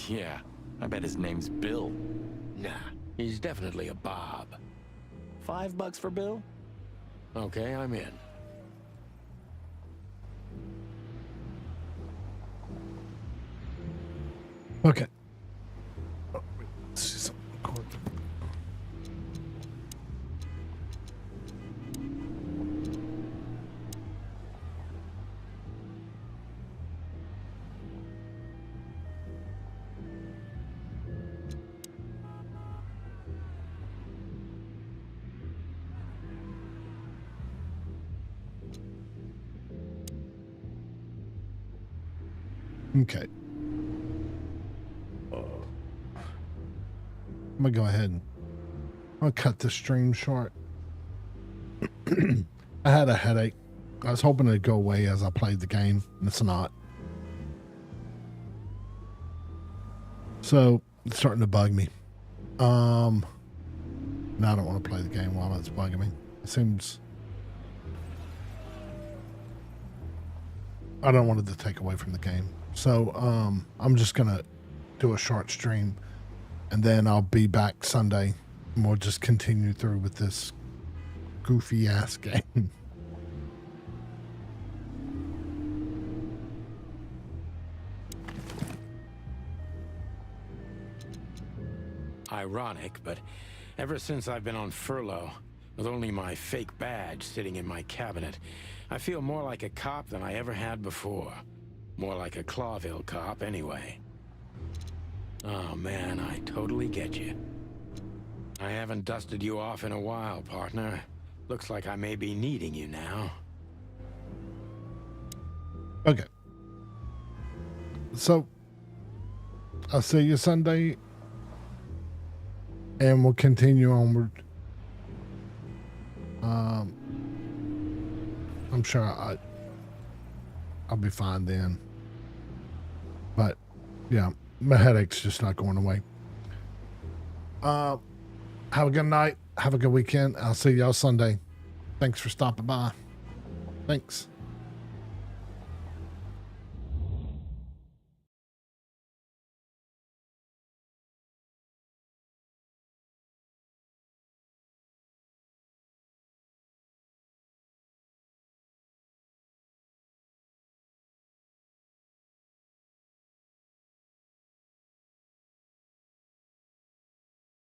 M: Yeah, I bet his name's Bill.
D: Nah, he's definitely a Bob.
M: $5 for Bill?
D: Okay, I'm in.
B: Okay. Oh, wait, let's see something. Okay. I'm gonna go ahead and I'll cut the stream short. I had a headache. I was hoping it'd go away as I played the game, and it's not. So it's starting to bug me. Now I don't want to play the game while it's bugging me. It seems I don't want it to take away from the game. So I'm just gonna do a short stream, and then I'll be back Sunday, and we'll just continue through with this goofy ass game.
D: Ironic, but ever since I've been on furlough, with only my fake badge sitting in my cabinet, I feel more like a cop than I ever had before. More like a Clawville cop, anyway. Oh man, I totally get you. I haven't dusted you off in a while, partner. Looks like I may be needing you now.
B: Okay. So, I'll see you Sunday, and we'll continue onward. I'm sure I'll be fine then. But, yeah, my headache's just not going away. Have a good night. Have a good weekend. I'll see y'all Sunday. Thanks for stopping by. Thanks.